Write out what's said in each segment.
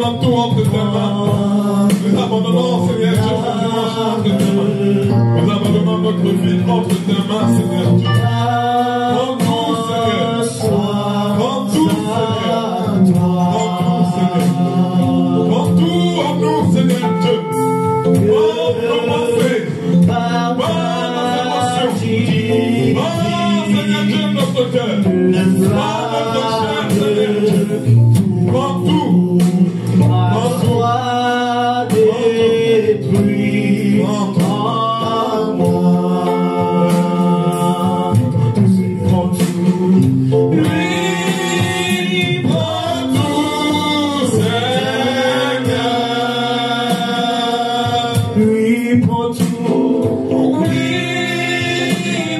abandonnons tout entre tes mains. Nous abandonnons, Seigneur Dieu, ce dimanche entre tes mains. Nous abandonnons notre vie entre tes mains, Seigneur Dieu. Prends tout, Seigneur. Prends tout, Seigneur. Prends tout, Seigneur. Prends tout en nous, Seigneur Dieu. Prends nos pensées. Prends nos émotions. Prends, Seigneur Dieu, notre cœur. Prends notre chair, Seigneur Dieu. Prends tout. Prends tout. Détruit en moi. Prends tout. Oui, prends tout, Seigneur. Oui, prends tout. Oui,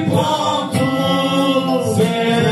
prends tout, Seigneur.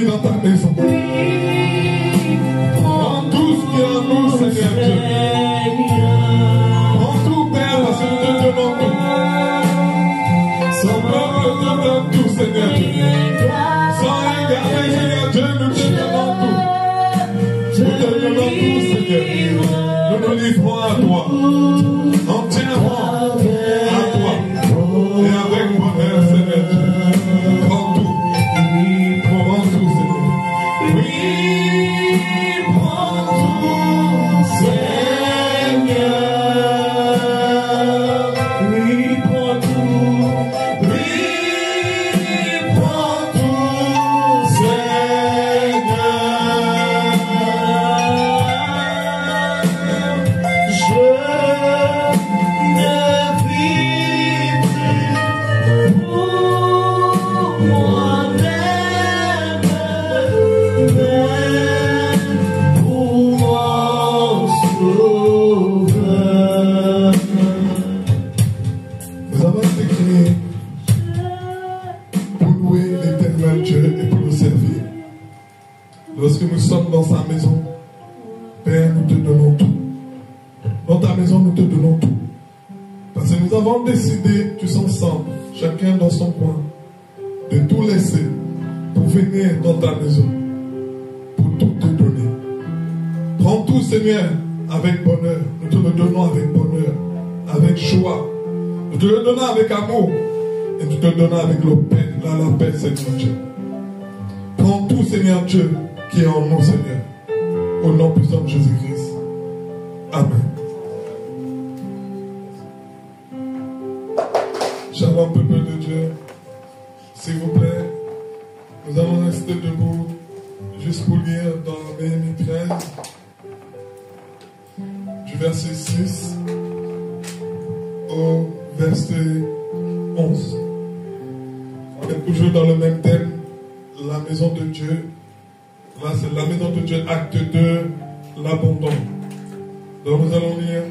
Dans ta maison. Prends tout ce qui est en nous, Seigneur Dieu. Prends tout, Père, parce que nous te donnons tout. Son peuple te donne tout, Seigneur Dieu. Sans égarer, Seigneur Dieu, nous te donnons tout. Nous te donnons tout, Seigneur. Nous nous livrons à toi. Entièrement à toi. Et avec bonheur, Seigneur Dieu. Prends tout. Prends tout, Seigneur. Oui, prends tout, Seigneur. Oui, prends tout. Oui, prends tout, Seigneur. Je ne vis plus pour moi-même. Nous avons été créés pour louer l'éternel Dieu et pour le servir. Lorsque nous sommes dans sa maison, Père, nous te donnons tout. Dans ta maison, nous te donnons tout. Parce que nous avons décidé tous ensemble, chacun dans son coin, de tout laisser pour venir dans ta maison, pour tout te donner. Prends tout, Seigneur, avec bonheur. Nous te le donnons avec bonheur, avec joie. Nous te le donnons avec amour. Et nous te le donnons avec la paix, Seigneur Dieu. Prends tout, Seigneur Dieu, qui est en nous, Seigneur. Au nom puissant de Jésus-Christ. Amen. Shalom, peuple de Dieu. S'il vous plaît, nous allons rester debout juste pour lire dans Néhémie 13, du verset 6 au verset 11. On est toujours dans le même thème, la maison de Dieu. Là, c'est la maison de Dieu, acte 2, l'abandon. Donc nous allons lire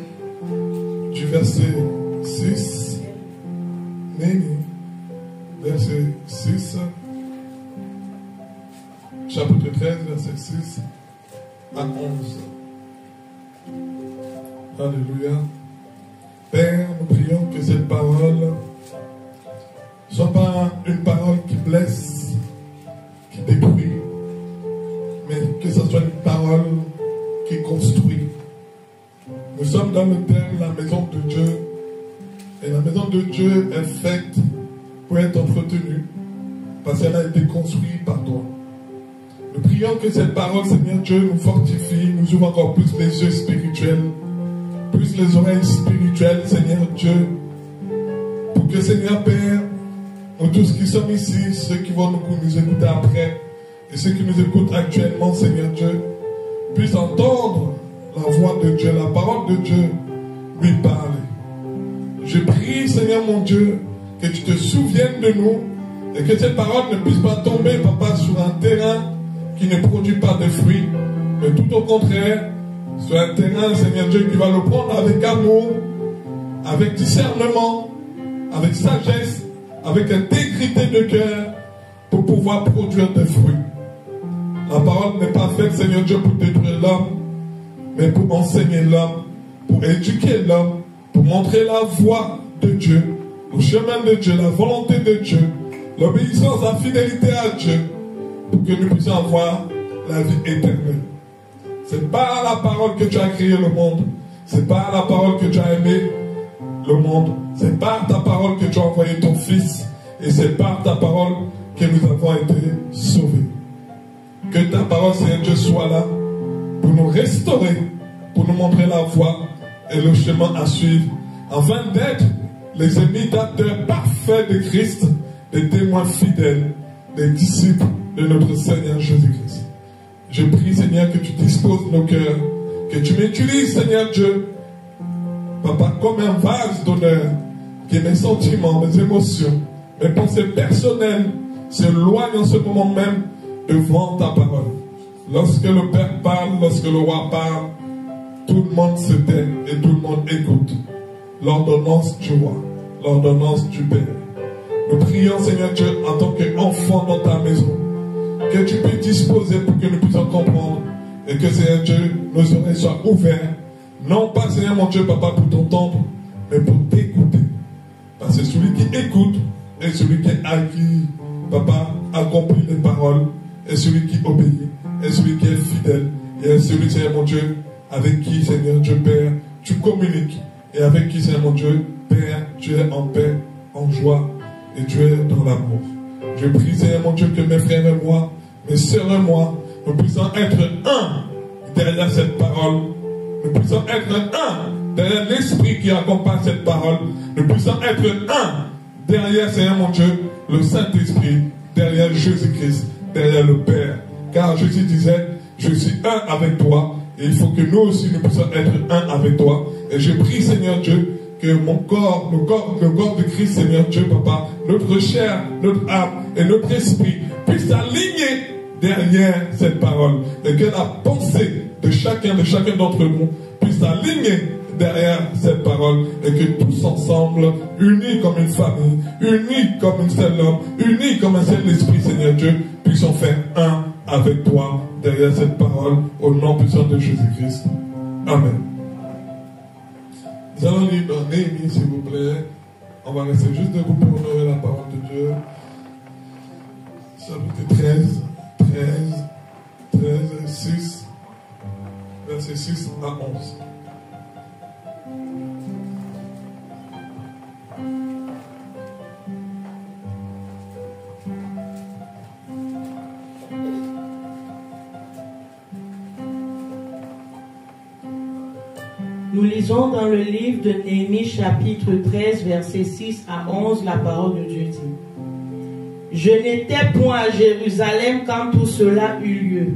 du verset 6, Néhémie, verset 6, chapitre 13, verset 6 à 11. Alléluia. Père, nous prions que cette parole ne soit pas une parole qui blesse, qui détruit, mais que ce soit une parole qui construit. Nous sommes dans le thème la maison de Dieu. Et la maison de Dieu est faite pour être entretenue parce qu'elle a été construite par toi. Nous prions que cette parole, Seigneur Dieu, nous fortifie, nous ouvre encore plus les yeux spirituels, plus les oreilles spirituelles, Seigneur Dieu, pour que, Seigneur Père, nous tous qui sommes ici, ceux qui vont nous écouter après, et ceux qui nous écoutent actuellement, Seigneur Dieu, puissent entendre la voix de Dieu, la parole de Dieu, lui parler. Je prie, Seigneur mon Dieu, que tu te souviennes de nous, et que cette parole ne puisse pas tomber, Papa, sur un terrain qui ne produit pas de fruits, mais tout au contraire, sur un terrain, Seigneur Dieu, qui va le prendre avec amour, avec discernement, avec sagesse, avec intégrité de cœur, pour pouvoir produire des fruits. La parole n'est pas faite, Seigneur Dieu, pour détruire l'homme, mais pour enseigner l'homme, pour éduquer l'homme, pour montrer la voie de Dieu, le chemin de Dieu, la volonté de Dieu, l'obéissance, la fidélité à Dieu, pour que nous puissions avoir la vie éternelle. C'est par la parole que tu as créé le monde. C'est par la parole que tu as aimé le monde. C'est par ta parole que tu as envoyé ton Fils. Et c'est par ta parole que nous avons été sauvés. Que ta parole, Seigneur Dieu, soit là pour nous restaurer, pour nous montrer la voie et le chemin à suivre, afin d'être les imitateurs parfaits de Christ, des témoins fidèles, des disciples de notre Seigneur Jésus-Christ. Je prie, Seigneur, que tu disposes nos cœurs, que tu m'utilises, Seigneur Dieu, Papa, comme un vase d'honneur, que mes sentiments, mes émotions, mes pensées personnelles s'éloignent en ce moment même devant ta parole. Lorsque le Père parle, lorsque le Roi parle, tout le monde se tait et tout le monde écoute. L'ordonnance du Roi, l'ordonnance du Père. Nous prions, Seigneur Dieu, en tant qu'enfants dans ta maison, que tu puisses disposer pour que nous puissions comprendre et que, Seigneur Dieu, nos oreilles soient ouvertes, non pas, Seigneur mon Dieu, Papa, pour t'entendre, mais pour t'écouter. Parce que celui qui écoute est celui qui Papa, accomplit les paroles, est celui qui obéit, est celui qui est fidèle, et est celui, Seigneur mon Dieu, avec qui, Seigneur Dieu, Père, tu communiques, et avec qui, Seigneur mon Dieu, Père, tu es en paix, en joie, et tu es dans l'amour. Je prie, Seigneur mon Dieu, que mes frères et moi, mes sœurs et moi, nous puissions être un derrière cette parole. Nous puissions être un derrière l'esprit qui accompagne cette parole. Nous puissions être un derrière, Seigneur mon Dieu, le Saint-Esprit, derrière Jésus-Christ, derrière le Père. Car Jésus disait, je suis un avec toi, et il faut que nous aussi nous puissions être un avec toi. Et je prie, Seigneur Dieu, que mon corps, le corps de Christ, Seigneur Dieu, Papa, notre chair, notre âme et notre esprit puissent s'aligner derrière cette parole. Et que la pensée de chacun d'entre nous puisse s'aligner derrière cette parole. Et que tous ensemble, unis comme une famille, unis comme un seul homme, unis comme un seul esprit, Seigneur Dieu, puissions faire un avec toi derrière cette parole, au nom puissant de Jésus-Christ. Amen. Nous allons lire dans Néhémie, s'il vous plaît. On va rester juste debout pour honorer la parole de Dieu. Chapitre 13, 6, verset 6 à 11. Nous lisons dans le livre de Néhémie, chapitre 13, verset 6 à 11, la parole de Dieu dit: Je n'étais point à Jérusalem quand tout cela eut lieu,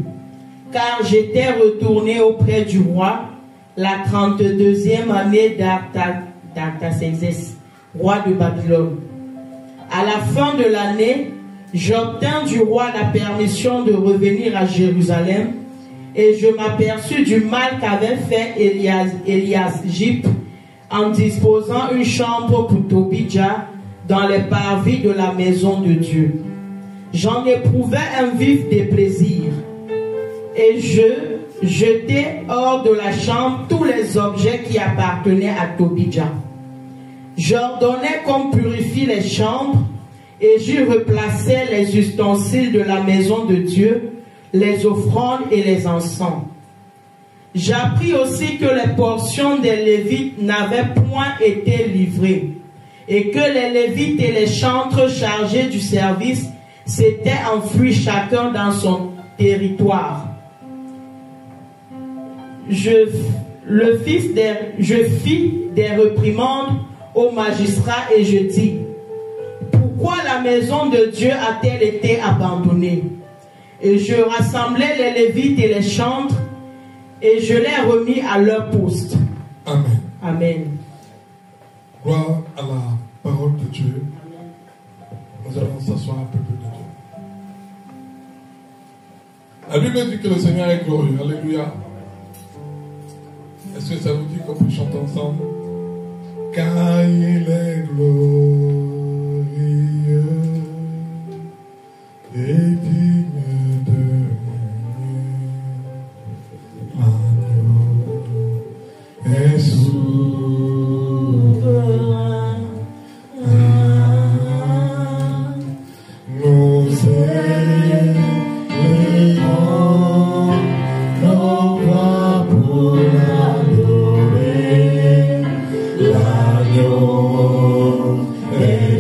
car j'étais retourné auprès du roi la 32e année d'Artaxerxès, roi de Babylone. À la fin de l'année, j'obtins du roi la permission de revenir à Jérusalem, et je m'aperçus du mal qu'avait fait Eliasjib en disposant une chambre pour Tobidja dans les parvis de la maison de Dieu. J'en éprouvais un vif déplaisir, et je jetai hors de la chambre tous les objets qui appartenaient à Tobidja. J'ordonnai qu'on purifie les chambres, et j'y replaçai les ustensiles de la maison de Dieu, les offrandes et les encens. J'appris aussi que les portions des Lévites n'avaient point été livrées, et que les Lévites et les chantres chargés du service s'étaient enfuis chacun dans son territoire. Je fis des réprimandes aux magistrats et je dis: pourquoi la maison de Dieu a-t-elle été abandonnée? Et je rassemblai les Lévites et les chantres et je les remis à leur poste. Amen. Amen. Gloire à la parole de Dieu. Nous allons s'asseoir un peu de Dieu. La Bible dit que le Seigneur est glorieux. Alléluia. Est-ce que ça vous dit qu'on peut chanter ensemble? Car il est glorieux et digne de l'agneau est souverain. Nous élevons nos voix pour l'adorer. L'agneau est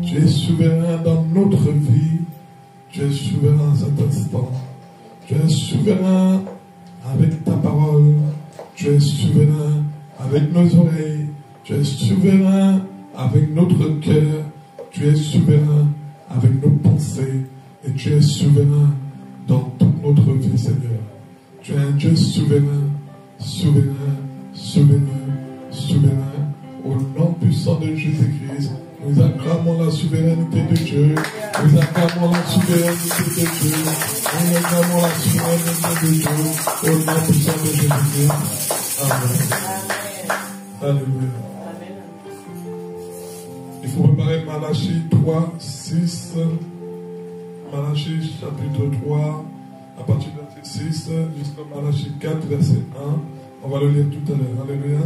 Tu es souverain dans notre vie. Tu es souverain à cet instant. Tu es souverain avec ta parole. Tu es souverain avec nos oreilles. Tu es souverain avec notre cœur. Tu es souverain avec nos pensées. Et tu es souverain dans toute notre vie, Seigneur. Tu es un Dieu souverain, souverain, souverain, souverain. Au nom puissant de Jésus-Christ, nous acclamons la souveraineté de Dieu. Nous acclamons la souveraineté de Dieu. Nous acclamons la souveraineté de Dieu. Au nom puissant de Jésus-Christ. Amen. Alléluia. Il faut préparer Malachie 3, 6. Malachie chapitre 3, à partir du verset 6 jusqu'à Malachie 4, verset 1. On va le lire tout à l'heure. Alléluia.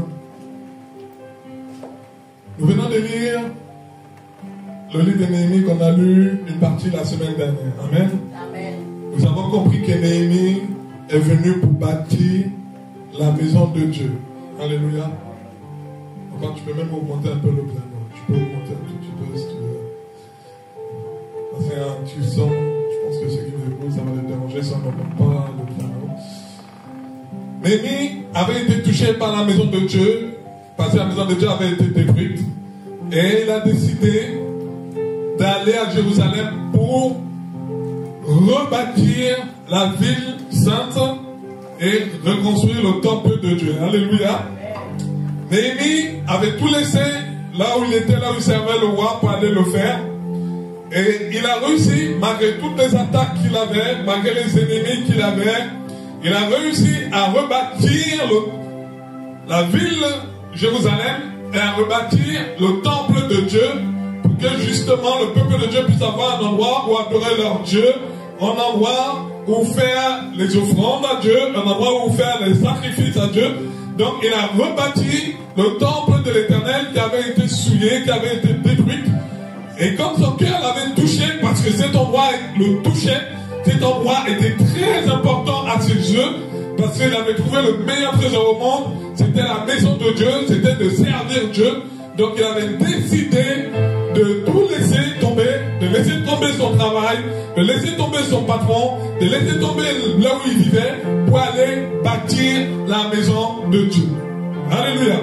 Nous venons de lire le livre de Néhémie qu'on a lu une partie la semaine dernière. Amen. Amen. Nous avons compris que Néhémie est venu pour bâtir la maison de Dieu. Alléluia. Enfin, tu peux même augmenter un peu le piano. Tu peux augmenter un tout petit peu si tu veux. C'est un petit son. Je pense que ceux qui nous écoutent, ça va les déranger si on n'entend pas le piano. Néhémie avait été touché par la maison de Dieu, parce que la maison de Dieu avait été détruite. Et il a décidé d'aller à Jérusalem pour rebâtir la ville sainte et reconstruire le temple de Dieu. Alléluia. Néhémie avait tout laissé là où il était, là où il servait le roi pour aller le faire. Et il a réussi, malgré toutes les attaques qu'il avait, malgré les ennemis qu'il avait, il a réussi à rebâtir la ville Jérusalem et à rebâtir le temple de Dieu pour que justement le peuple de Dieu puisse avoir un endroit où adorer leur Dieu, un endroit où faire les offrandes à Dieu, un endroit où faire les sacrifices à Dieu. Donc il a rebâti le temple de l'Éternel qui avait été souillé, qui avait été détruit. Et comme son cœur l'avait touché, parce que cet endroit le touchait, cet endroit était très important à ses yeux, parce qu'il avait trouvé le meilleur trésor au monde, c'était la maison de Dieu, c'était de servir Dieu. Donc il avait décidé de tout laisser tomber, de laisser tomber son travail, de laisser tomber son patron, de laisser tomber là où il vivait, pour aller bâtir la maison de Dieu. Alléluia.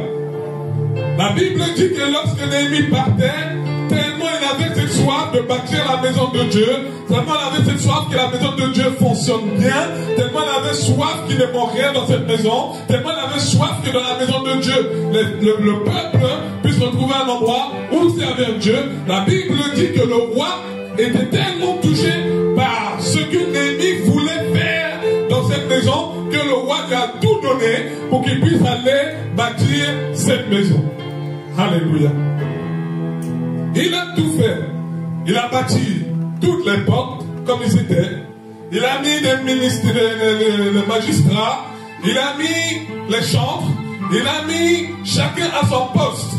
La Bible dit que lorsque Néhémie partait, tellement il avait cette soif de bâtir la maison de Dieu, tellement il avait cette soif que la maison de Dieu fonctionne bien, tellement il avait soif qu'il ne manque rien dans cette maison, tellement il avait soif que dans la maison de Dieu, le peuple puisse retrouver un endroit où servir Dieu. La Bible dit que le roi était tellement touché par ce que Néhémie voulait faire dans cette maison que le roi lui a tout donné pour qu'il puisse aller bâtir cette maison. Alléluia. Il a tout fait. Il a bâti toutes les portes comme ils étaient. Il a mis des ministres, les magistrats. Il a mis les chantres. Il a mis chacun à son poste.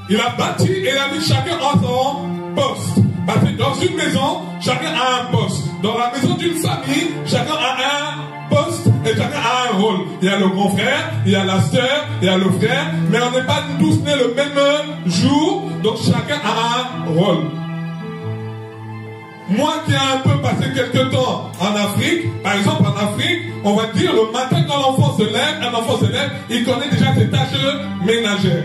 Il a bâti et il a mis chacun à son poste. Parce que dans une maison, chacun a un poste. Dans la maison d'une famille, chacun a un poste et chacun a un rôle. Il y a le grand frère, il y a la sœur, il y a le frère, mais on n'est pas tous nés le même jour, donc chacun a un rôle. Moi qui ai un peu passé quelques temps en Afrique, par exemple en Afrique, on va dire le matin quand l'enfant se lève, un enfant se lève, il connaît déjà ses tâches ménagères.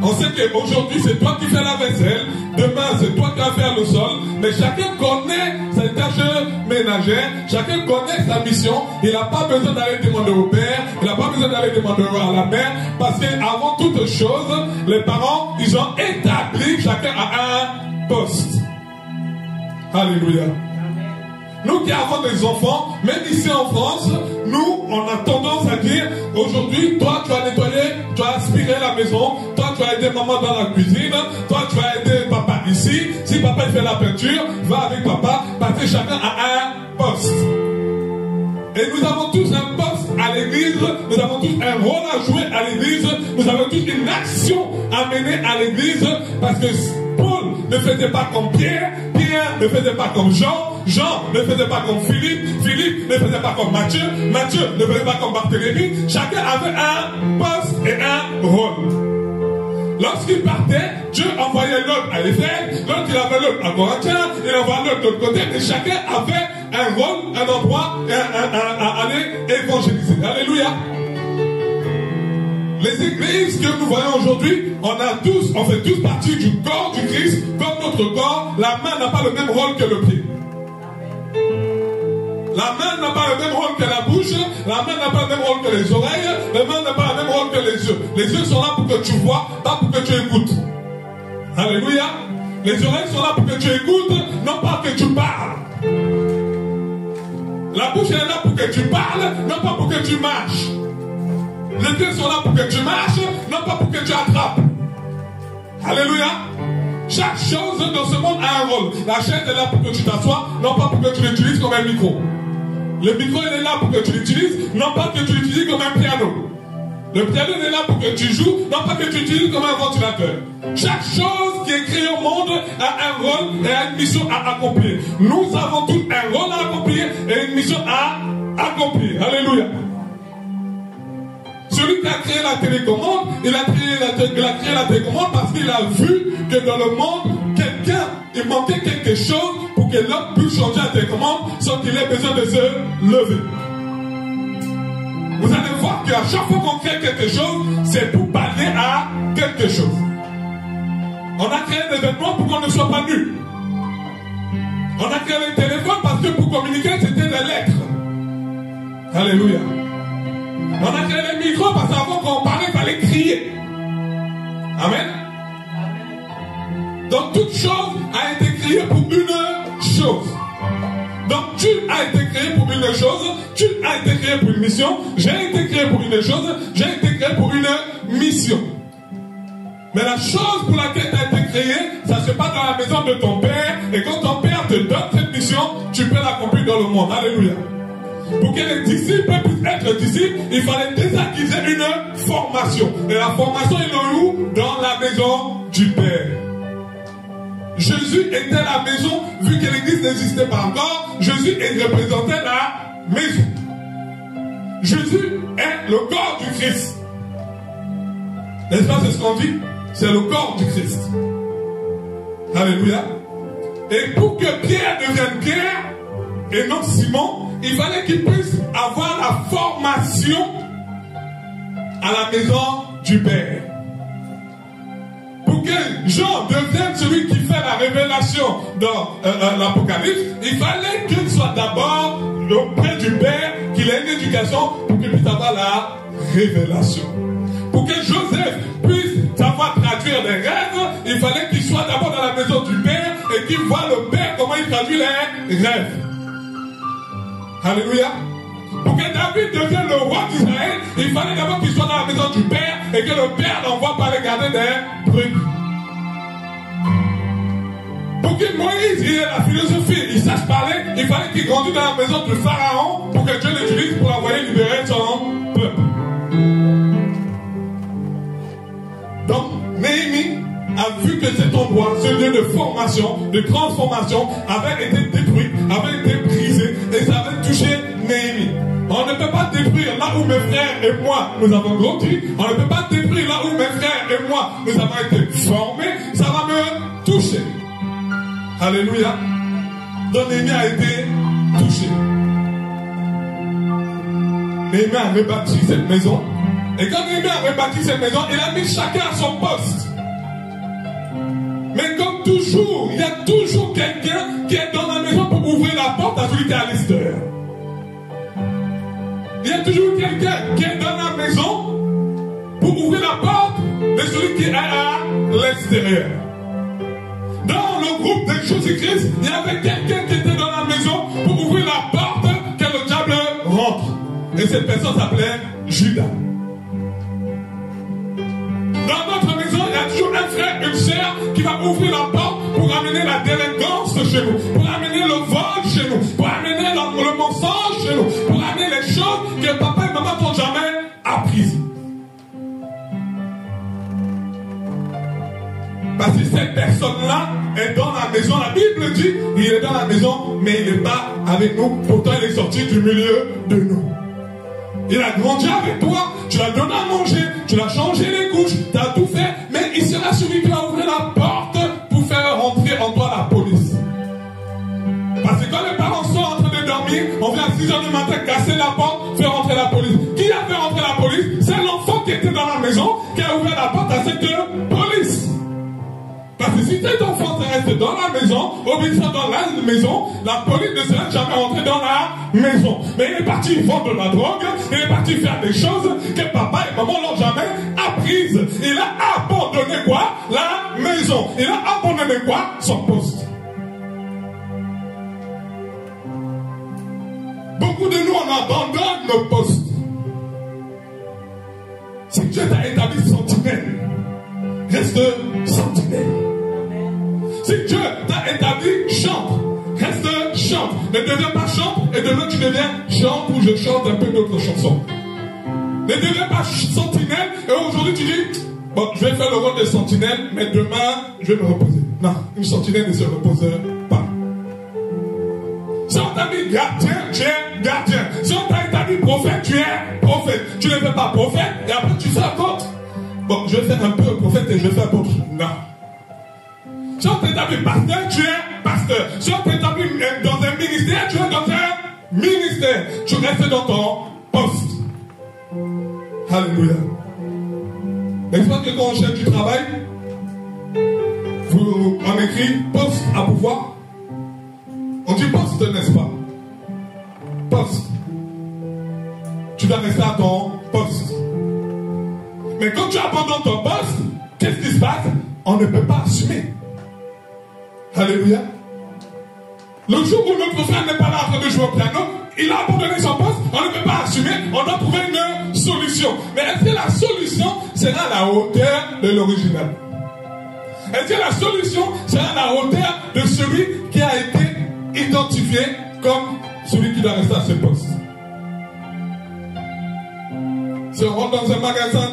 On sait qu'aujourd'hui c'est toi qui fais la vaisselle, demain c'est toi qui vas faire le sol, mais chacun connaît ses tâches ménagères, chacun connaît sa mission. Il n'a pas besoin d'aller demander au père, il n'a pas besoin d'aller demander à la mère, parce qu'avant toute chose, les parents, ils ont établi chacun à un poste. Alléluia. Nous qui avons des enfants, même ici en France, nous, on a tendance à dire, aujourd'hui, toi, tu vas nettoyer, tu vas aspirer la maison, toi, tu vas aider maman dans la cuisine, toi, tu vas aider papa ici. Si papa il fait la peinture, va avec papa, parce que chacun a un poste. Et nous avons tous un poste à l'église, nous avons tous un rôle à jouer à l'église, nous avons tous une action à mener à l'église, parce que Paul ne faisait pas comme Pierre, Pierre ne faisait pas comme Jean, Jean ne faisait pas comme Philippe, Philippe ne faisait pas comme Matthieu, Matthieu ne faisait pas comme Barthélemy. Chacun avait un poste et un rôle. lorsqu'il partait, Dieu envoyait l'autre à Éphèse, l'autre il avait l'autre à Corinthiens, il envoyait l'autre de l'autre côté, et chacun avait un rôle, un endroit à aller évangéliser. Alléluia. Les églises que nous voyons aujourd'hui, on fait tous partie du corps du Christ, comme notre corps. La main n'a pas le même rôle que le pied. La main n'a pas le même rôle que la bouche, la main n'a pas le même rôle que les oreilles, la main n'a pas le même rôle que les yeux. Les yeux sont là pour que tu vois, pas pour que tu écoutes. Alléluia. Les oreilles sont là pour que tu écoutes, non pas que tu parles. La bouche est là pour que tu parles, non pas pour que tu marches. Les pieds sont là pour que tu marches, non pas pour que tu attrapes. Alléluia. Chaque chose dans ce monde a un rôle. La chaise est là pour que tu t'assoies, non pas pour que tu l'utilises comme un micro. Le micro il est là pour que tu l'utilises, non pas que tu l'utilises comme un piano. Le piano est là pour que tu joues, non pas que tu l'utilises comme un ventilateur. Chaque chose qui est créée au monde a un rôle et a une mission à accomplir. Nous avons tous un rôle à accomplir et une mission à accomplir. Alléluia. Celui qui a créé la télécommande, il a créé la télécommande parce qu'il a vu que dans le monde, il manquait quelque chose pour que l'homme puisse changer la télécommande sans qu'il ait besoin de se lever. Vous allez voir qu'à chaque fois qu'on crée quelque chose, c'est pour parler à quelque chose. On a créé des vêtements pour qu'on ne soit pas nus. On a créé les téléphones parce que pour communiquer, c'était des lettres. Alléluia. On a créé les micros parce qu'avant qu'on parlait, il fallait crier. Amen. Donc toute chose a été créée pour une chose. Donc tu as été créé pour une chose, tu as été créé pour une mission, j'ai été créé pour une chose, j'ai été créé pour une mission. Mais la chose pour laquelle tu as été créé, ça se passe dans la maison de ton père, et quand ton père te donne cette mission, tu peux l'accomplir dans le monde. Alléluia. Pour que les disciples puissent être disciples, il fallait désacquiser une formation. Et la formation est où? Dans la maison du Père. Jésus était la maison, vu que l'église n'existait pas encore, Jésus représentait la maison. Jésus est le corps du Christ. N'est-ce pas ce qu'on dit? C'est le corps du Christ. Alléluia. Et pour que Pierre devienne Pierre, et non Simon, il fallait qu'il puisse avoir la formation à la maison du Père. Pour que Jean devienne celui qui fait la révélation dans l'Apocalypse, il fallait qu'il soit d'abord auprès du Père, qu'il ait une éducation pour qu'il puisse avoir la révélation. Pour que Joseph puisse savoir traduire les rêves, il fallait qu'il soit d'abord dans la maison du Père et qu'il voit le Père comment il traduit les rêves. Alléluia. Pour que David devienne le roi d'Israël, il fallait d'abord qu'il soit dans la maison du Père et que le Père l'envoie par les garder des brebis. Pour que Moïse ait la philosophie, il sache parler, il fallait qu'il grandisse dans la maison du Pharaon pour que Dieu l'utilise pour l'envoyer libérer son peuple. Donc, Néhémie a vu que cet endroit, ce lieu de formation, de transformation, avait été détruit, avait été brisé, et ça avait touché Néhémie. On ne peut pas détruire là où mes frères et moi nous avons grandi, on ne peut pas détruire là où mes frères et moi nous avons été formés, ça va me toucher. Alléluia. Donc Néhémie a été touché. Néhémie a rebâti cette maison. Et quand Néhémie a rebâti cette maison, il a mis chacun à son poste. Mais comme toujours, il y a toujours quelqu'un qui est dans la maison pour ouvrir la porte à celui qui est à l'extérieur. Il y a toujours quelqu'un qui est dans la maison pour ouvrir la porte de celui qui est à l'extérieur. Dans le groupe des Jésus-Christ, il y avait quelqu'un qui était dans la maison pour ouvrir la porte que le diable rentre. Et cette personne s'appelait Judas. Dans notre maison, il y a toujours un frère, une sœur qui va ouvrir la porte pour amener la délinquance chez nous, pour amener le vol chez nous, pour amener le mensonge chez nous, pour amener les choses que papa et maman t'ont jamais apprises. Parce que cette personne-là est dans la maison. La Bible dit il est dans la maison, mais il n'est pas avec nous. Pourtant, il est sorti du milieu de nous. Il a grandi avec toi, tu l'as donné à manger, tu l'as changé les couches, tu as tout fait, mais il sera celui qui va ouvrir la porte pour faire rentrer en toi la police. Parce que quand les parents sont en train de dormir, on vient à 6 h du matin casser la porte, faire rentrer la police. Qui a fait rentrer la police? C'est l'enfant qui était dans la maison qui a ouvert la porte à cette police. Parce que si cet enfant reste dans la maison, obéissant dans la maison, la police ne sera jamais rentrée dans la maison. Mais il est parti vendre de la drogue, il est parti faire des choses que papa et maman n'ont jamais apprises. Il a abandonné quoi? La maison. Il a abandonné quoi? Son poste. Beaucoup de nous, on abandonne nos postes. Si Dieu t'a établi sentinelle, reste sentinelle. Si Dieu t'a établi chante, reste chante. Ne deviens pas chante et demain tu deviens chante ou je chante un peu d'autres chansons. Ne deviens pas sentinelle et aujourd'hui tu dis, bon, je vais faire le rôle de sentinelle, mais demain je vais me reposer. Non, une sentinelle ne se repose pas. Si on t'a dit gardien, tu es gardien. Si on t'a établi prophète, tu es prophète. Tu ne fais pas prophète et après tu fais apôtre. Bon, je vais faire un peu prophète et je vais faire apôtre. Non. Si on t'établit pasteur, tu es pasteur. Si on t'établit dans un ministère, tu es dans un ministère. Tu restes dans ton poste. Alléluia. N'est-ce pas que quand on cherche du travail, on écrit poste à pouvoir? On dit poste, n'est-ce pas? Poste. Tu dois rester à ton poste. Mais quand tu abandonnes ton poste, qu'est-ce qui se passe? On ne peut pas assumer. Alléluia. Le jour où notre frère n'est pas là en train de jouer au piano, il a abandonné son poste, on ne peut pas assumer, on doit trouver une solution. Mais est-ce que la solution sera à la hauteur de l'original? Est-ce que la solution sera à la hauteur de celui qui a été identifié comme celui qui doit rester à ce poste? Si on rentre dans un magasin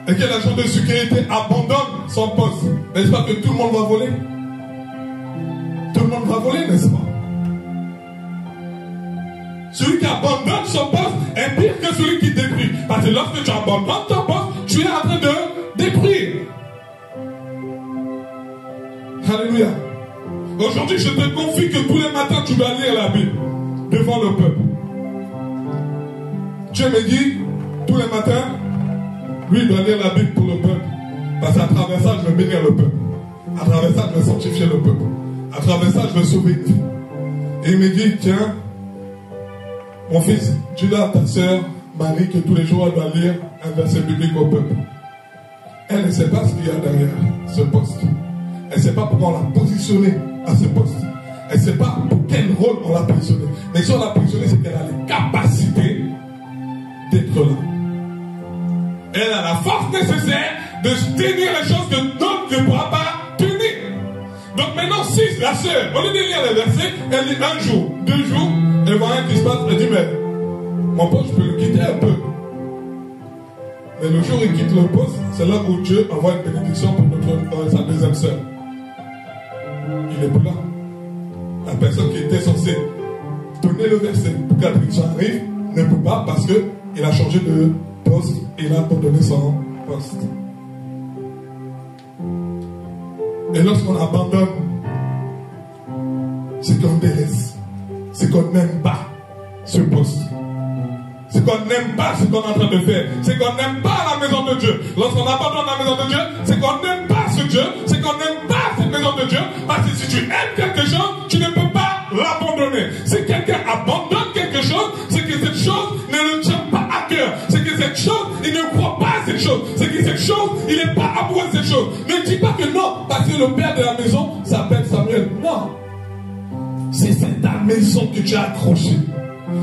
et que l'agent de sécurité abandonne son poste, n'est-ce pas que tout le monde va voler? Tout le monde va voler, n'est-ce pas? Celui qui abandonne son poste est pire que celui qui détruit. Parce que lorsque tu abandonnes ton poste, tu es en train de détruire. Alléluia. Aujourd'hui, je te confie que tous les matins, tu dois lire la Bible devant le peuple. Dieu me dit, tous les matins, lui, il doit lire la Bible pour le peuple. Parce qu'à travers ça, je veux bénir le peuple. À travers ça, je veux sanctifier le peuple. À travers ça, je veux sauver une vie. Et il me dit, tiens, mon fils, dis-le à ta soeur Marie que tous les jours, elle doit lire un verset biblique au peuple. Elle ne sait pas ce qu'il y a derrière ce poste. Elle ne sait pas pourquoi on l'a positionné à ce poste. Elle ne sait pas pour quel rôle on l'a positionné. Mais si on l'a positionné, c'est qu'elle a les capacités d'être là. Elle a la force nécessaire de tenir les choses que d'autres ne pourra pas tenir. Donc maintenant, si la sœur, au lieu de lire les versets, elle dit un jour, 2 jours, elle voit rien qui se passe, elle dit, mais mon poste, je peux le quitter un peu. Mais le jour où il quitte le poste, c'est là où Dieu envoie une bénédiction pour sa deuxième sœur. Il n'est plus là. La personne qui était censée donner le verset pour que la bénédiction arrive ne peut pas parce qu'il a changé de poste et il a abandonné son poste. Et lorsqu'on abandonne, c'est qu'on délaisse, c'est qu'on n'aime pas ce poste. C'est qu'on n'aime pas ce qu'on est en train de faire. C'est qu'on n'aime pas la maison de Dieu. Lorsqu'on abandonne la maison de Dieu, c'est qu'on n'aime pas ce Dieu. C'est qu'on n'aime pas cette maison de Dieu. Parce que si tu aimes quelque chose, tu ne peux pas l'abandonner. Si quelqu'un abandonne quelque chose, c'est que cette chose ne le tient pas à cœur. C'est que cette chose, il ne croit pas à cette chose. C'est que cette chose, il n'est pas amoureux de cette chose. Ne dis pas que non, parce que le père de la maison s'appelle Samuel. Non. Si c'est ta maison que tu as accrochée,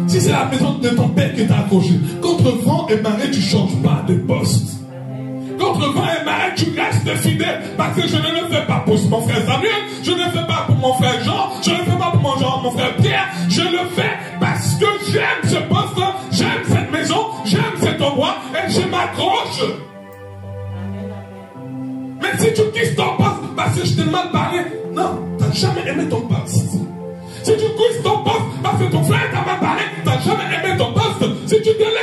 si c'est la maison de ton père que tu as accroché, contre vent et marée, tu ne changes pas de poste. Contre vent et marée, tu restes fidèle. Parce que je ne le fais pas pour mon frère Samuel, je ne le fais pas pour mon frère Jean, je ne le fais pas pour mon frère Pierre, je le fais parce que j'aime ce poste, j'aime cette maison, j'aime cet endroit et je m'accroche. Mais si tu quittes ton poste parce que je t'ai mal parlé, non, tu n'as jamais aimé ton poste. Si tu quittes ton poste parce que ton frère t'a mal parlé, tu n'as jamais aimé ton poste. Si tu te lèves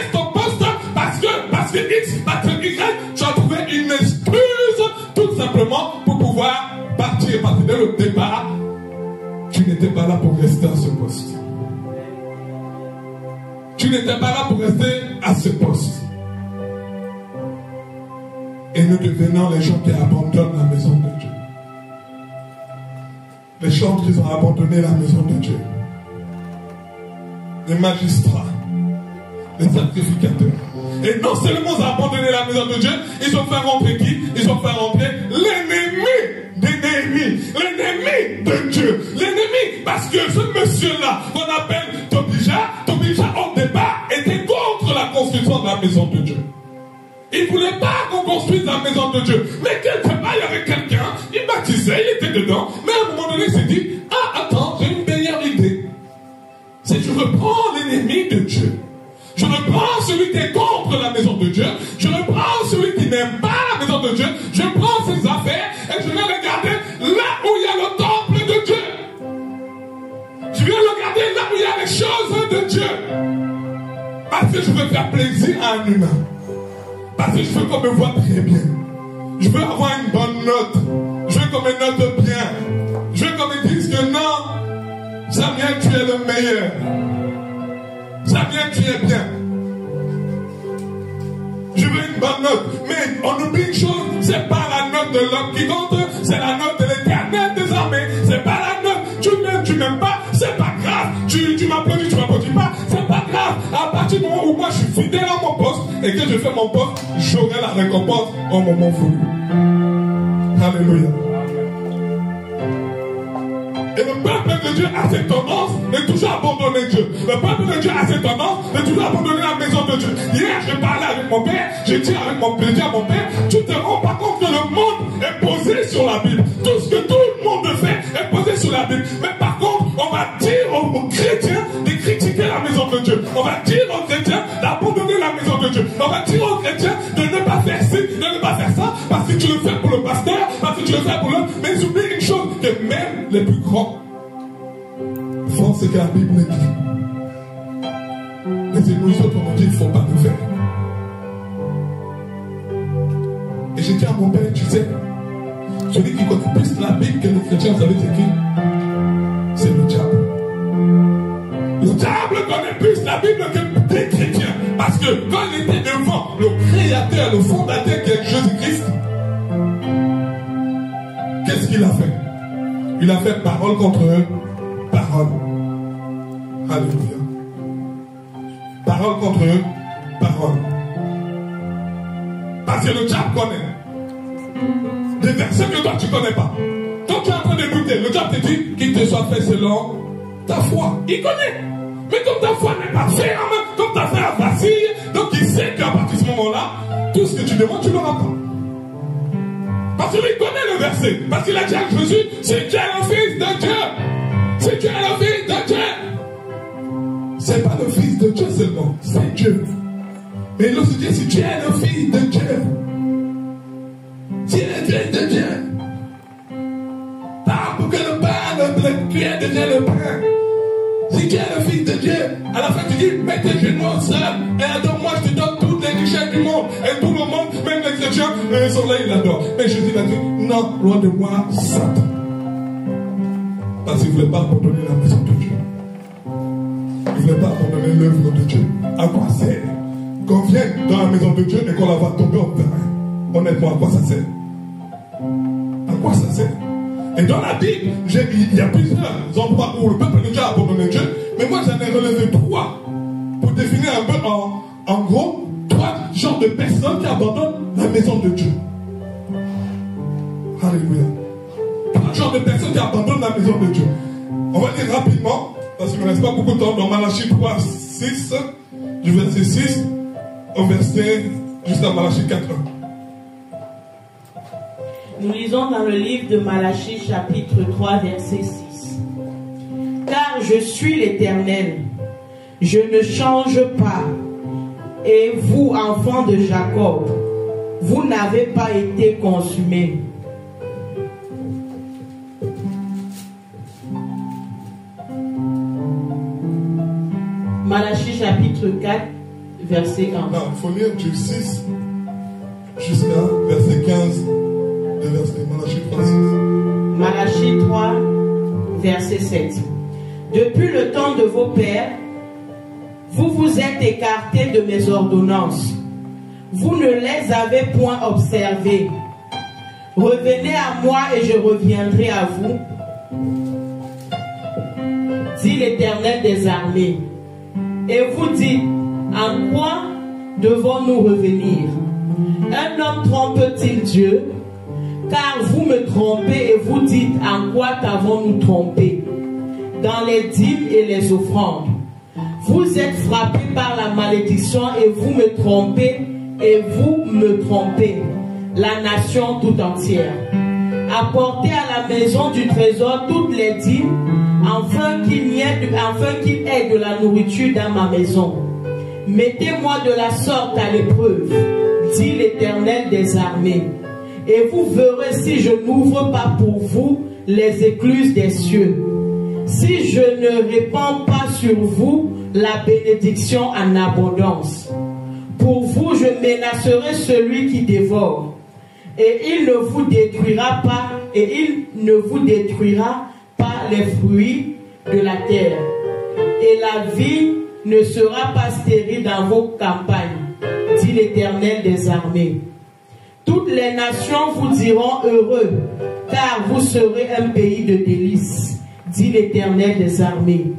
tu n'étais pas là pour rester à ce poste. Et nous devenons les gens qui abandonnent la maison de Dieu. Les gens qui ont abandonné la maison de Dieu. Les magistrats, les sacrificateurs. Et non seulement ils ont abandonné la maison de Dieu, ils ont fait rentrer qui? Ils ont fait rentrer l'ennemi de Néhémie, l'ennemi de Dieu, l'ennemi, parce que ce monsieur-là, qu'on appelle Tobija, au départ, était contre la construction de la maison de Dieu. Il ne voulait pas qu'on construise la maison de Dieu. Mais quelque part, il y avait quelqu'un, il baptisait, il était dedans, mais à un moment donné, il s'est dit, ah, attends, j'ai une meilleure idée. C'est je reprends l'ennemi de Dieu. Je reprends celui qui est contre la maison de Dieu. Je reprends celui qui n'aime pas la maison de Dieu. Je prends ses affaires et je vais les garder là où il y a le temple de Dieu. Je vais le garder là où il y a les choses de Dieu. Parce que je veux faire plaisir à un humain. Parce que je veux qu'on me voit très bien. Je veux avoir une bonne note. Je veux qu'on me note bien. Je veux qu'on me dise que non, Samuel, tu es le meilleur. Samuel, tu es bien. Je veux une bonne note. Mais on oublie une chose, c'est pas la note de l'homme qui compte, c'est la note de l'Éternel des armées. C'est pas la note, tu m'aimes pas, c'est pas grave. Tu m'applaudis, tu m'applaudis pas, c'est pas grave. À partir du moment où moi je suis fidèle à mon poste et que je fais mon poste, j'aurai la récompense au moment voulu. Alléluia. Et le peuple de Dieu a cette tendance de toujours abandonner Dieu. Le peuple de Dieu a cette tendance de toujours abandonner la maison de Dieu. Hier, je parlais avec mon père, j'ai dit à mon père, tu te rends pas compte que le monde est posé sur la Bible. Tout ce que tout le monde fait est posé sur la Bible. Mais par contre, on va dire aux chrétiens de critiquer la maison de Dieu. On va dire aux chrétiens d'abandonner la maison de Dieu. On va dire aux chrétiens de ne pas faire ci, de ne pas faire ça, parce que tu le fais pour le pasteur, parce que tu le fais pour l'autre. Mais oublie une chose, que même les plus grands font ce que la Bible dit. Mais c'est nous autres, on dit qu'il ne faut pas le faire. Et j'ai dit à mon père, tu sais, celui qui connaît plus la Bible que les chrétiens, vous savez c'est qui? C'est le diable. Le diable connaît plus la Bible que les chrétiens. Parce que quand il était devant le créateur, le fondateur qui est Jésus-Christ, qu'est-ce qu'il a fait? Il a fait parole contre eux. Parole. Alléluia. Parole contre eux. Parole. Parce que le diable connaît des versets que toi tu ne connais pas. Quand tu es en train de douter, le diable te dit qu'il te soit fait selon ta foi. Il connaît. Mais comme ta foi n'est pas ferme, comme ta foi vacille, donc il sait qu'à partir de ce moment-là, tout ce que tu demandes, tu l'auras pas. Parce qu'il connaît le verset. Parce qu'il a dit à Jésus, c'est Dieu le Fils de Dieu. C'est Dieu le Fils de Dieu. C'est pas le Fils de Dieu seulement, c'est Dieu. Mais il aussi dit, si tu es le Fils de Dieu, tu es le Fils de Dieu. Pas pour que le Père tu es déjà le Père. Si tu es le Fils de Dieu, à la fin tu dis, mets tes genoux au sol et adore-moi, je te donne toutes les richesses du monde. Et tout le monde, même les chrétiens, sont là, ils l'adorent. Mais Jésus a dit, non, loin de moi, Satan. Parce qu'il ne voulait pas abandonner la maison de Dieu. Il ne voulait pas abandonner l'œuvre de Dieu. À quoi sert qu'on vienne dans la maison de Dieu et qu'on la voit tomber au terrain? Honnêtement, à quoi ça sert? À quoi ça sert? Et dans la Bible, il y a plusieurs endroits où le peuple de Dieu a abandonné Dieu, mais moi j'en ai relevé 3 pour définir un peu en gros 3 genres de personnes qui abandonnent la maison de Dieu. Alléluia. 3 genres de personnes qui abandonnent la maison de Dieu. On va dire rapidement, parce qu'il ne me reste pas beaucoup de temps, dans Malachie 3, 6, du verset 6 au verset jusqu'à Malachie 4, 1. Nous lisons dans le livre de Malachie chapitre 3 verset 6. Car je suis l'Éternel, je ne change pas. Et vous, enfants de Jacob, vous n'avez pas été consumés. Malachie chapitre 4 verset 1. Non, il faut lire du 6 jusqu'à verset 15. Malachie 3, 6. Malachie 3, verset 7. Depuis le temps de vos pères, Vous vous êtes écartés de mes ordonnances. Vous ne les avez point observées. Revenez à moi et je reviendrai à vous, dit l'Éternel des armées. Et vous dites, en quoi devons-nous revenir? Un homme trompe-t-il Dieu? Car vous me trompez et vous dites, en quoi t'avons-nous trompé? Dans les dîmes et les offrandes. Vous êtes frappés par la malédiction et vous me trompez, la nation tout entière. Apportez à la maison du trésor toutes les dîmes, afin qu'il y ait de la nourriture dans ma maison. Mettez-moi de la sorte à l'épreuve, dit l'Éternel des armées, et vous verrez si je n'ouvre pas pour vous les écluses des cieux, si je ne répands pas sur vous la bénédiction en abondance. Pour vous, je menacerai celui qui dévore, et il ne vous détruira pas les fruits de la terre, et la vie ne sera pas stérile dans vos campagnes, dit l'Éternel des armées. Toutes les nations vous diront heureux, car vous serez un pays de délices, dit l'Éternel des armées.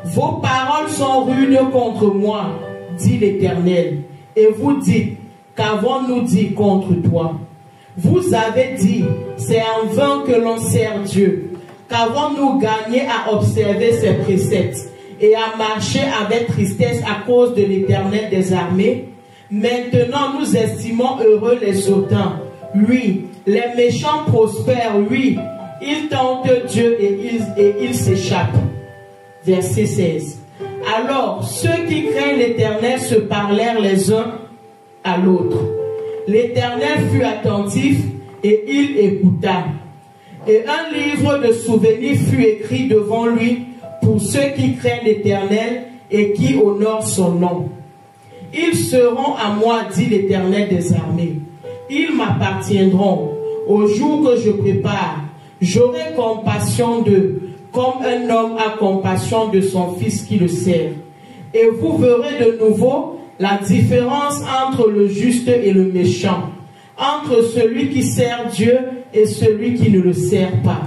Vos paroles sont rudes contre moi, dit l'Éternel, et vous dites, qu'avons-nous dit contre toi? Vous avez dit, c'est en vain que l'on sert Dieu. Qu'avons-nous gagné à observer ses préceptes et à marcher avec tristesse à cause de l'Éternel des armées? Maintenant nous estimons heureux les hautains. Oui, les méchants prospèrent, oui, ils tentent Dieu et ils s'échappent. Verset 16. Alors ceux qui craignent l'Éternel se parlèrent les uns à l'autre. L'Éternel fut attentif et il écouta. Et un livre de souvenirs fut écrit devant lui pour ceux qui craignent l'Éternel et qui honorent son nom. Ils seront à moi, dit l'Éternel des armées. Ils m'appartiendront au jour que je prépare. J'aurai compassion d'eux, comme un homme a compassion de son fils qui le sert. Et vous verrez de nouveau la différence entre le juste et le méchant, entre celui qui sert Dieu et celui qui ne le sert pas.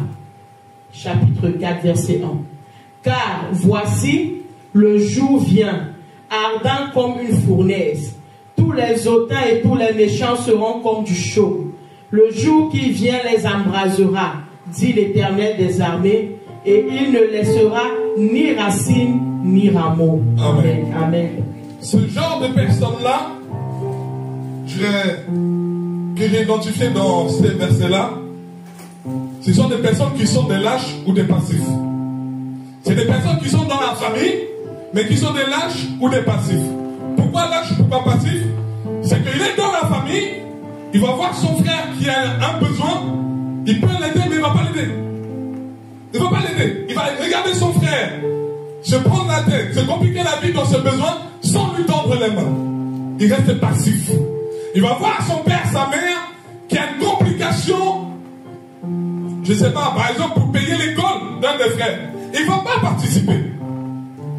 Chapitre 4, verset 1. Car voici, le jour vient, ardent comme une fournaise. Tous les hautains et tous les méchants seront comme du chaume. Le jour qui vient les embrasera, dit l'Éternel des armées, et il ne laissera ni racine ni rameau. Amen. Amen. Ce genre de personnes-là, que j'ai identifié dans ces versets-là, ce sont des personnes qui sont des lâches ou des passifs. C'est des personnes qui sont dans la famille, mais qui sont des lâches ou des passifs. Pourquoi lâche, pourquoi passif? C'est qu'il est dans la famille, il va voir son frère qui a un besoin, il peut l'aider, mais il ne va pas l'aider. Il ne va pas l'aider. Il va regarder son frère, se prendre la tête, se compliquer la vie dans ses besoins, sans lui tendre les mains. Il reste passif. Il va voir son père, sa mère, qui a une complication, je ne sais pas, par exemple, pour payer l'école d'un des frères. Il ne va pas participer.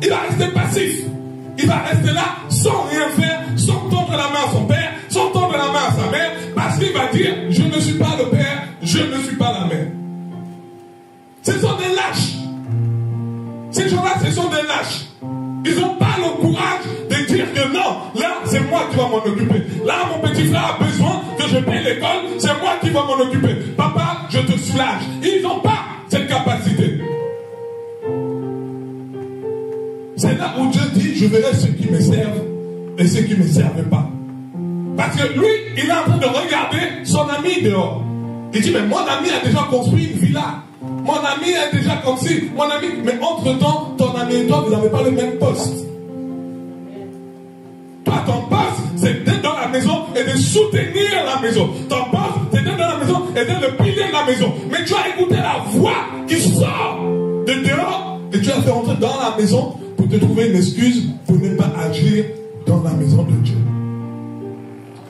Il va rester passif. Il va rester là sans rien faire, sans tendre la main à son père, sans tendre la main à sa mère, parce qu'il va dire, je ne suis pas le père, je ne suis pas la mère. Ce sont des lâches. Ces gens-là, ce sont des lâches. Ils n'ont pas le courage de dire que non, là, c'est moi qui vais m'en occuper. Là, mon petit frère a besoin que je paye l'école, c'est moi qui vais m'en occuper. Papa, je te soulage. Ils n'ont pas cette capacité. C'est là où Dieu dit, je verrai ceux qui me servent et ceux qui ne me servent pas. Parce que lui, il est en train de regarder son ami dehors. Il dit, mais mon ami a déjà construit une villa. Mon ami est déjà comme si, mon ami, mais entre-temps, ton ami et toi, vous n'avez pas le même poste. Toi, ton poste, c'est d'être dans la maison et de soutenir la maison. Ton poste, c'est d'être dans la maison et d'être le pilier de la maison. Mais tu as écouté la voix qui sort de dehors et tu as fait rentrer dans la maison pour te trouver une excuse pour ne pas agir dans la maison de Dieu.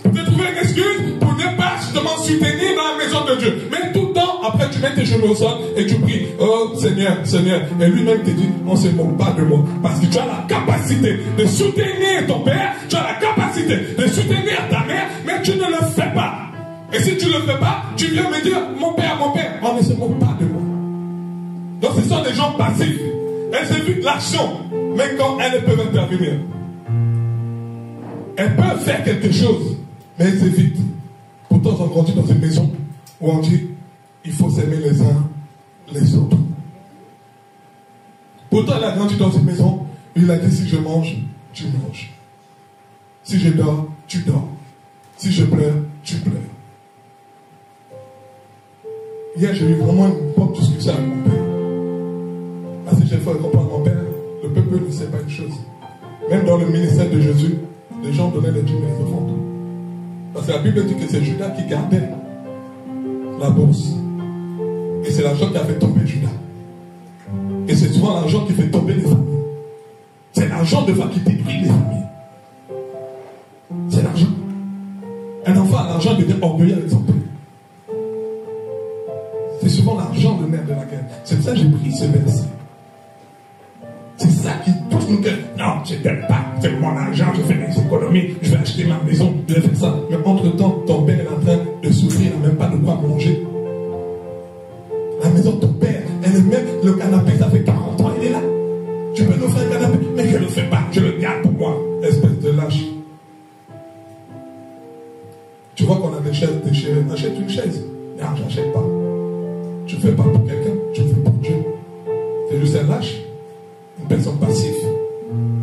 Pour te trouver une excuse pour ne pas justement soutenir dans la maison de Dieu. Mais tout le temps, après tu mets tes genoux au sol et tu pries, oh Seigneur, Seigneur. Et lui-même te dit, on ne se moque pas de moi. Parce que tu as la capacité de soutenir ton père, tu as la capacité de soutenir ta mère, mais tu ne le fais pas. Et si tu ne le fais pas, tu viens me dire, mon père, on ne se moque pas de moi. Donc ce sont des gens passifs. Elles évitent l'action, même quand elles peuvent intervenir. Elles peuvent faire quelque chose, mais elles évitent. Pourtant, on grandit dans une maison où on dit, il faut s'aimer les uns les autres. Pourtant, elle a grandi dans une maison où il a dit, si je mange, tu manges. Si je dors, tu dors. Si je pleure, tu pleures. Hier, j'ai eu vraiment une bonne discussion avec mon père. Parce que j'ai fait comprendre à mon père, le peuple ne sait pas une chose. Même dans le ministère de Jésus, les gens donnaient les dîmes et les offrandes. Parce que la Bible dit que c'est Judas qui gardait la bourse. Et c'est l'argent qui a fait tomber Judas. Et c'est souvent l'argent qui fait tomber les familles. C'est l'argent de qui détruit les familles. C'est l'argent. Un enfant a l'argent de être orgueilleux avec son père. C'est souvent l'argent le nerf de la guerre. C'est pour ça que j'ai pris ce verset. C'est ça qui touche nos cœurs. Non, je t'aime pas. C'est mon argent, je fais mes économies, je vais acheter ma maison, je vais faire ça. Mais entre-temps, ton père est en train de souffrir, il n'a même pas de quoi manger. La maison de ton père, elle est même, le canapé, ça fait 40 ans, il est là. Tu peux nous faire un canapé, mais je ne le fais pas, je le garde pour moi. Espèce de lâche. Tu vois qu'on a des chaises déchirées. Achète une chaise. Non, j'achète pas. Tu ne fais pas pour quelqu'un, tu le fais pour Dieu. C'est juste un lâche. Une personne passive,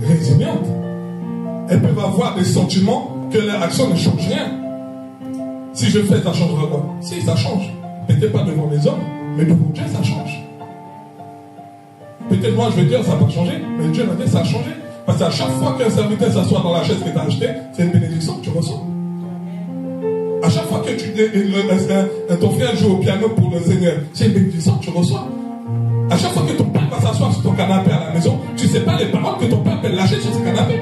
résiliente. Elles peuvent avoir des sentiments que leur action ne change rien. Si je fais, ça changera quoi? Si, ça change. Peut-être pas devant les hommes, mais devant Dieu, ça change. Peut-être moi, je vais dire, ça n'a pas changé, mais Dieu m'a dit, ça a changé. Parce qu'à chaque fois qu'un serviteur s'assoit dans la chaise que tu as achetée, c'est une bénédiction que tu reçois. À chaque fois que ton frère joue au piano pour le Seigneur, c'est une bénédiction que tu reçois. À chaque fois que ton père va s'asseoir sur ton canapé à la maison, tu ne sais pas les paroles que ton père peut lâcher sur ce canapé.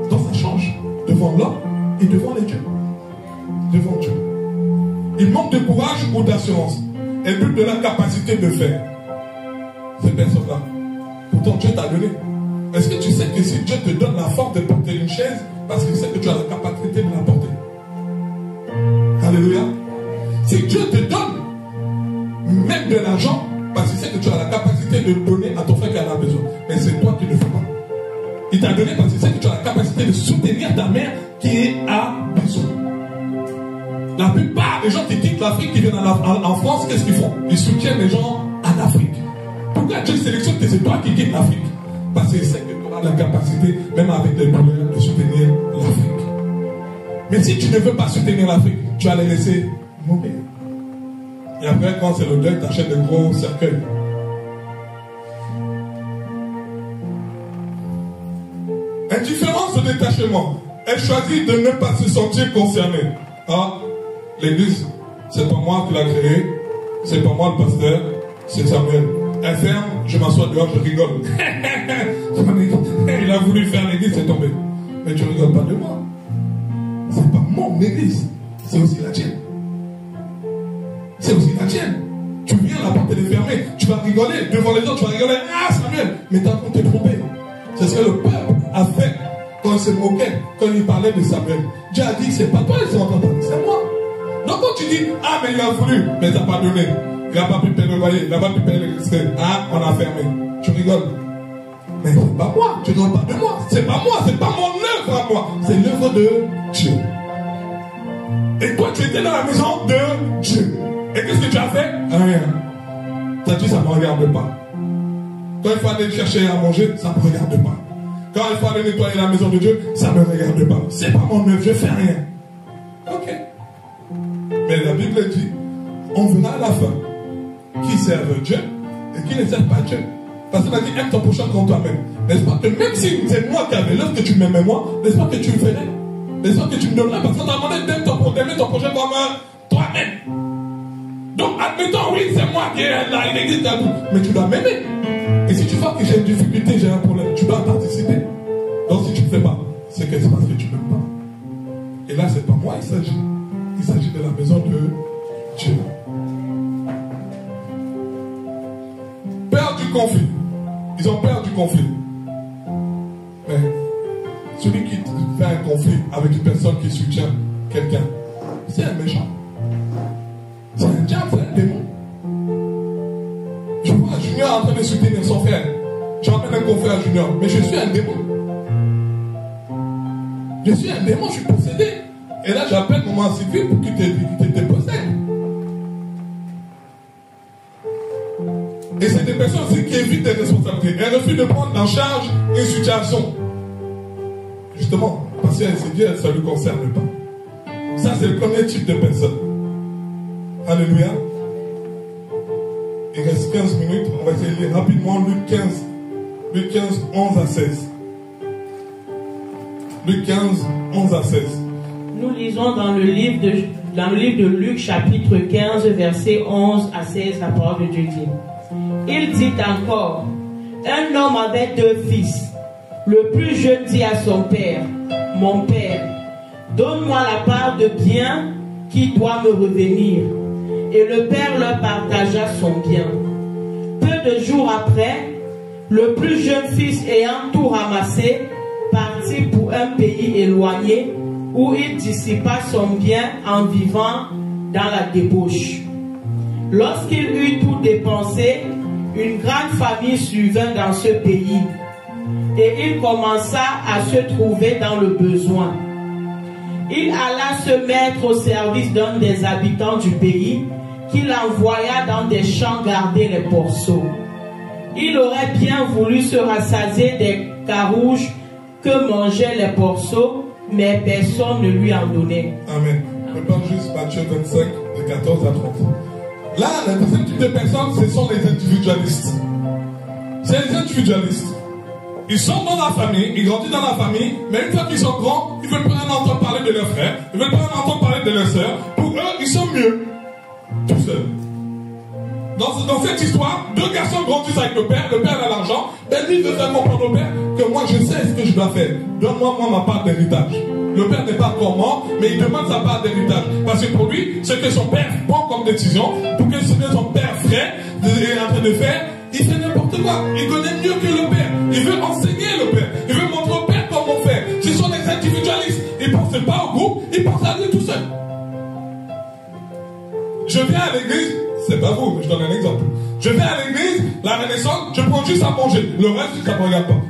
Donc ça change devant l'homme et devant les dieux. Devant Dieu. Il manque de courage ou d'assurance. Et le but de la capacité de faire. Ces personnes-là. Pourtant Dieu t'a donné. Est-ce que tu sais que si Dieu te donne la force de porter une chaise, parce qu'il sait que tu as la capacité de la porter. Alléluia. Si Dieu te donne même de l'argent, parce qu'il sait que tu as la capacité de donner à ton frère qui en a besoin. Mais c'est toi qui ne le fais pas. Il t'a donné parce qu'il sait que tu as la capacité de soutenir ta mère qui a besoin. La plupart des gens qui quittent l'Afrique, qui viennent en France, qu'est-ce qu'ils font? Ils soutiennent les gens en Afrique. Pourquoi Dieu sélectionne que c'est toi qui quittes l'Afrique? Parce qu'il sait que tu auras la capacité, même avec les douleurs, de soutenir l'Afrique. Mais si tu ne veux pas soutenir l'Afrique, tu vas les laisser mourir. Et après, quand c'est le deuil, tu achètes de gros cercueils. Indifférence au détachement. Elle choisit de ne pas se sentir concernée. Ah, l'église, c'est pas moi qui l'a créée, c'est pas moi le pasteur, c'est Samuel. Elle ferme, je m'assois dehors, je rigole. Il a voulu faire l'église, c'est tombé. Mais tu rigoles pas de moi. C'est pas mon église, c'est aussi la tienne. C'est aussi la tienne. Tu viens, la porte est fermée, tu vas rigoler, devant les autres, tu vas rigoler. Ah, Samuel, mais t'as compté trompé. C'est ce que le peuple a fait quand il se moquait, quand il parlait de Samuel. Dieu a dit, c'est pas toi qui s'est en train de parler, c'est moi. Donc quand tu dis, ah, mais il a voulu, mais t'as pas donné. Il n'a pas pu payer le loyer, il n'a pas pu payer l'électricité. Ah, on a fermé. Tu rigoles. Mais c'est pas moi, tu ne rigoles pas de moi. C'est pas moi, c'est pas mon œuvre à moi. C'est l'œuvre de Dieu. Et toi, tu étais dans la maison de Dieu. Et qu'est-ce que tu as fait? Rien. Tu as dit, ça ne me regarde pas. Quand il faut aller chercher à manger, ça ne me regarde pas. Quand il faut aller nettoyer la maison de Dieu, ça ne me regarde pas. C'est pas mon œuvre, je ne fais rien. Ok. Mais la Bible dit, on verra à la fin qui servent Dieu et qui ne servent pas Dieu. Parce qu'on a dit, aime ton prochain comme toi-même. N'est-ce pas que même si c'est moi qui avais l'œuvre que tu m'aimais moi, n'est-ce pas que tu le ferais? N'est-ce pas que tu me donnerais? Parce qu'on t'a demandé d'aimer ton prochain comme toi-même. Donc, admettons, oui, c'est moi qui est là, il existe à tout. Mais tu dois m'aimer. Et si tu vois que j'ai une difficulté, j'ai un problème, tu dois participer. Donc, si tu ne fais pas, c'est que c'est parce que tu ne m'aimes pas. Et là, c'est pas moi, il s'agit de la maison de Dieu. conflit. Mais celui qui fait un conflit avec une personne qui soutient quelqu'un, c'est un méchant. C'est un diable, c'est un démon. Je vois Junior en train de soutenir son frère. J'emmène un confrère Junior, mais je suis un démon. Je suis un démon, je suis possédé. Et là, j'appelle maman civil pour qu'il te possède. Et c'est des personnes aussi qui évitent des responsabilités. Elles refusent de prendre en charge une situation. Justement, parce qu'elle s'est dit, ça ne lui concerne pas. Ça, c'est le premier type de personne. Alléluia. Il reste 15 minutes. On va essayer de lire rapidement Luc 15. Luc 15, 11 à 16. Luc 15, 11 à 16. Nous lisons dans le livre de Luc, chapitre 15, verset 11 à 16, la parole de Dieu dit. Il dit encore, un homme avait 2 fils. Le plus jeune dit à son père, mon père, donne-moi la part de bien qui doit me revenir. Et le père leur partagea son bien. Peu de jours après, le plus jeune fils ayant tout ramassé, partit pour un pays éloigné où il dissipa son bien en vivant dans la débauche. Lorsqu'il eut tout dépensé, une grande famine survint dans ce pays et il commença à se trouver dans le besoin. Il alla se mettre au service d'un des habitants du pays qu'il envoya dans des champs garder les porceaux. Il aurait bien voulu se rassasier des carouges que mangeaient les porceaux, mais personne ne lui en donnait. Amen. Je parle juste Matthieu 25, de 14 à 30. Là, le deuxième type de personnes, ce sont les individualistes. C'est les individualistes. Ils sont dans la famille, ils grandissent dans la famille, mais une fois qu'ils sont grands, ils ne veulent pas entendre parler de leurs frères, ils ne veulent pas entendre parler de leurs sœurs. Pour eux, ils sont mieux, tout seuls. Dans cette histoire, 2 garçons grandissent avec le père a l'argent, et lui veut faire comprendre au père que moi je sais ce que je dois faire. Donne-moi ma part d'héritage. Le père n'est pas encore mort, mais il demande sa part d'héritage. Parce que pour lui, ce que son père prend comme décision, pour que ce que son père est en train de faire, il fait n'importe quoi. Il connaît mieux que le père. Il veut enseigner le père. Il veut montrer au père comment faire. Ce sont les individualistes. Ils ne pensent pas au groupe, ils pensent à lui tout seul. Je viens à l'église, c'est pas vous, mais je donne un exemple. Je viens à l'église, la Renaissance, je prends juste à manger. Le reste, ça ne me regarde pas.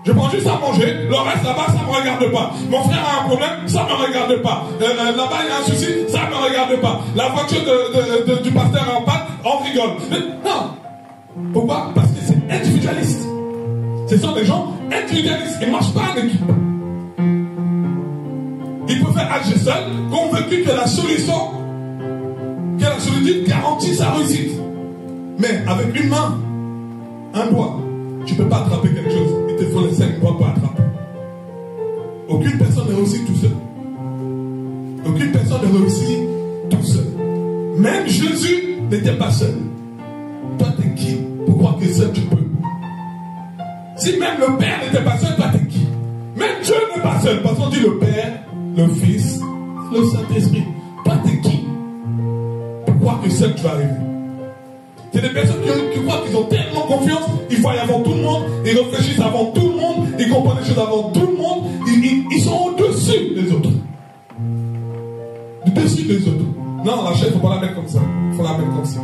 Je prends juste à manger, le reste là-bas, ça ne me regarde pas. Mon frère a un problème, ça ne me regarde pas. Là-bas, il y a un souci, ça ne me regarde pas. La voiture du pasteur en panne, on rigole. Mais non. Pourquoi? Parce que c'est individualiste. Ce sont des gens individualistes. Ils ne marchent pas en équipe. Ils préfèrent agir seuls, convaincus que la solution garantit sa réussite. Mais avec une main, un doigt, tu ne peux pas attraper quelque chose. Il te faut les 5 doigts pour attraper. Aucune personne ne réussit tout seul. Aucune personne ne réussit tout seul. Même Jésus n'était pas seul. Toi, t'es qui pour croire que seul tu peux? Si même le Père n'était pas seul, toi, t'es qui? Même Dieu n'est pas seul. Parce qu'on dit le Père, le Fils, le Saint-Esprit. Toi, t'es qui pour croire que seul tu vas arriver? C'est des personnes qui croient qu'ils ont tellement confiance, ils voient avant tout le monde, ils réfléchissent avant tout le monde, ils comprennent les choses avant tout le monde, ils sont au-dessus des autres. Au-dessus des autres. Non, la chaise, il ne faut pas la mettre comme ça. Il faut la mettre comme ça.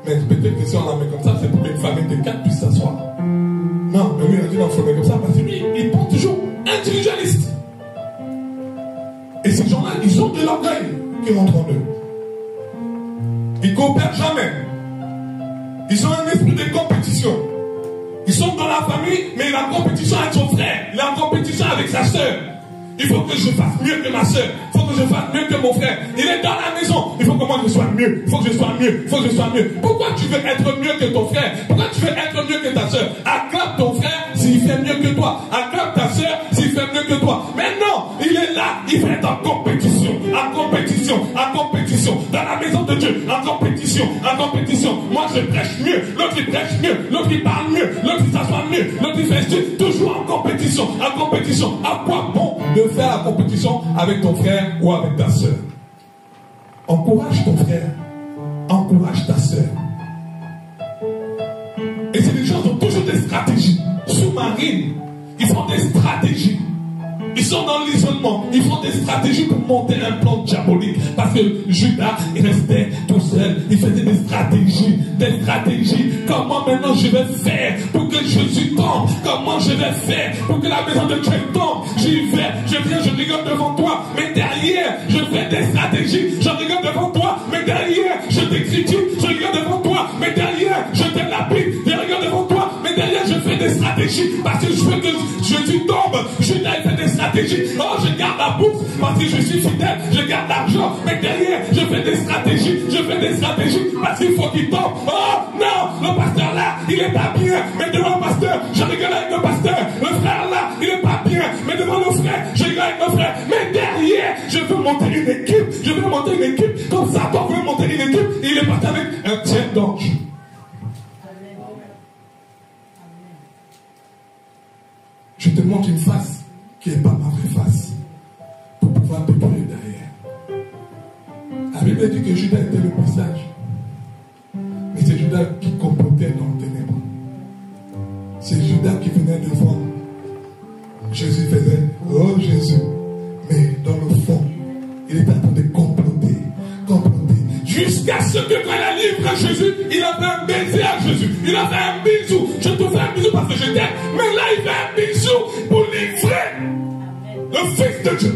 Mais peut-être que si on la met comme ça, c'est pour qu'une famille de 4 puisse s'asseoir. Non, mais lui, il a dit non, il faut la mettre comme ça parce que lui, il pense toujours individualiste. Et ces gens-là, ils ont de l'orgueil qui rentre en eux. Ils ne coopèrent jamais. Ils ont un esprit de compétition. Ils sont dans la famille, mais il a une compétition avec son frère. Il a une compétition avec sa soeur. Il faut que je fasse mieux que ma soeur. Il faut que je fasse mieux que mon frère. Il est dans la maison. Il faut que moi je sois mieux. Il faut que je sois mieux. Il faut que je sois mieux. Pourquoi tu veux être mieux que ton frère? Pourquoi tu veux être mieux que ta soeur? Acclame ton frère s'il fait mieux que toi. Acclame ta soeur s'il fait mieux que toi. Mais non, il est là. Il fait en compétition. En compétition. En compétition. Dans la maison de Dieu. En compétition. En compétition. Moi je prêche mieux. L'autre il prêche mieux. L'autre il parle mieux. L'autre il s'assoit mieux. L'autre il fait mieux. Toujours en compétition. En compétition. À quoi bon de faire la compétition avec ton frère ou avec ta soeur? Encourage ton frère, encourage ta soeur. Et ils font des stratégies pour monter un plan diabolique. Parce que Judas, il restait tout seul. Il faisait des stratégies. Comment maintenant je vais faire pour que Jésus tombe? Comment je vais faire pour que la maison de Dieu tombe? J'y vais, je viens, je regarde devant toi. Mais derrière, je fais des stratégies. Je regarde devant toi. Mais derrière, je te critique. Je regarde devant toi. Mais derrière, je te lapide. Je regarde devant toi. Mais derrière, je fais des stratégies. Parce que je veux que Jésus tombe. Judas, il fait des stratégies. Oh, je garde la bourse parce que je suis fidèle. Je garde l'argent. Mais derrière, je fais des stratégies. Je fais des stratégies parce qu'il faut qu'il tombe. Oh, non, le pasteur là, il est pas bien. Mais devant le pasteur, je rigole avec le pasteur. Le frère là, il est pas bien. Mais devant le frère, je rigole avec le frère. Mais derrière, je veux monter une équipe. Je veux monter une équipe. Comme ça, toi, veut monter une équipe. Il est parti avec un tiers d'ange. Je te montre une face qui n'est pas ma vraie face pour pouvoir te brûler derrière. La Bible dit que Judas était le plus sage. Mais c'est Judas qui complotait dans le ténèbre. C'est Judas qui venait devant. Jésus faisait, oh Jésus. Mais dans le fond, il était en train de comploter. Jusqu'à ce que quand il a livré Jésus, il a fait un baiser à Jésus. Il a fait un bisou. Je te fais un bisou parce que je t'aime. Mais là, il fait un bisou pour livrer le Fils de Dieu.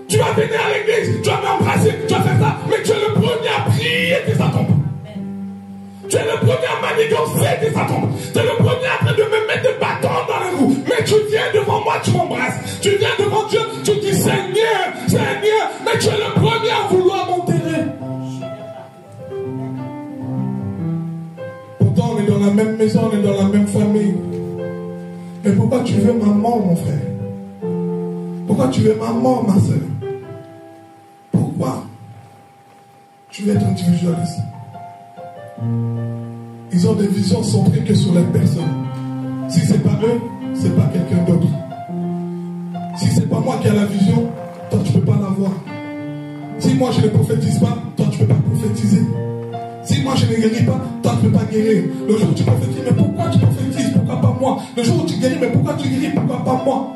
Tu vas venir à l'église, tu vas m'embrasser, tu vas faire ça. Mais tu es le premier à prier que ça tombe. Tu es le premier à manigancer que ça tombe. Tu es le premier à train de me mettre des bâtons dans les roues. Mais tu viens devant moi, tu m'embrasses. Tu viens devant Dieu, tu dis Seigneur, Seigneur. Mais tu es le premier à vouloir m'enterrer. Pourtant, on est dans la même maison, on est dans la même famille. Mais pourquoi tu veux ma mort, mon frère? Pourquoi tu veux ma mort, ma soeur? Pourquoi tu veux être individualiste? Ils ont des visions centrées que sur les personnes. Si c'est pas eux, c'est pas quelqu'un d'autre. Si c'est pas moi qui ai la vision, toi tu peux pas l'avoir. Si moi je ne prophétise pas, toi tu peux pas prophétiser. Si moi je ne guéris pas, toi tu peux pas guérir. Le jour où tu prophétises, mais pourquoi tu prophétises? Pourquoi pas moi? Le jour où tu guéris, mais pourquoi tu guéris? Pourquoi pas moi?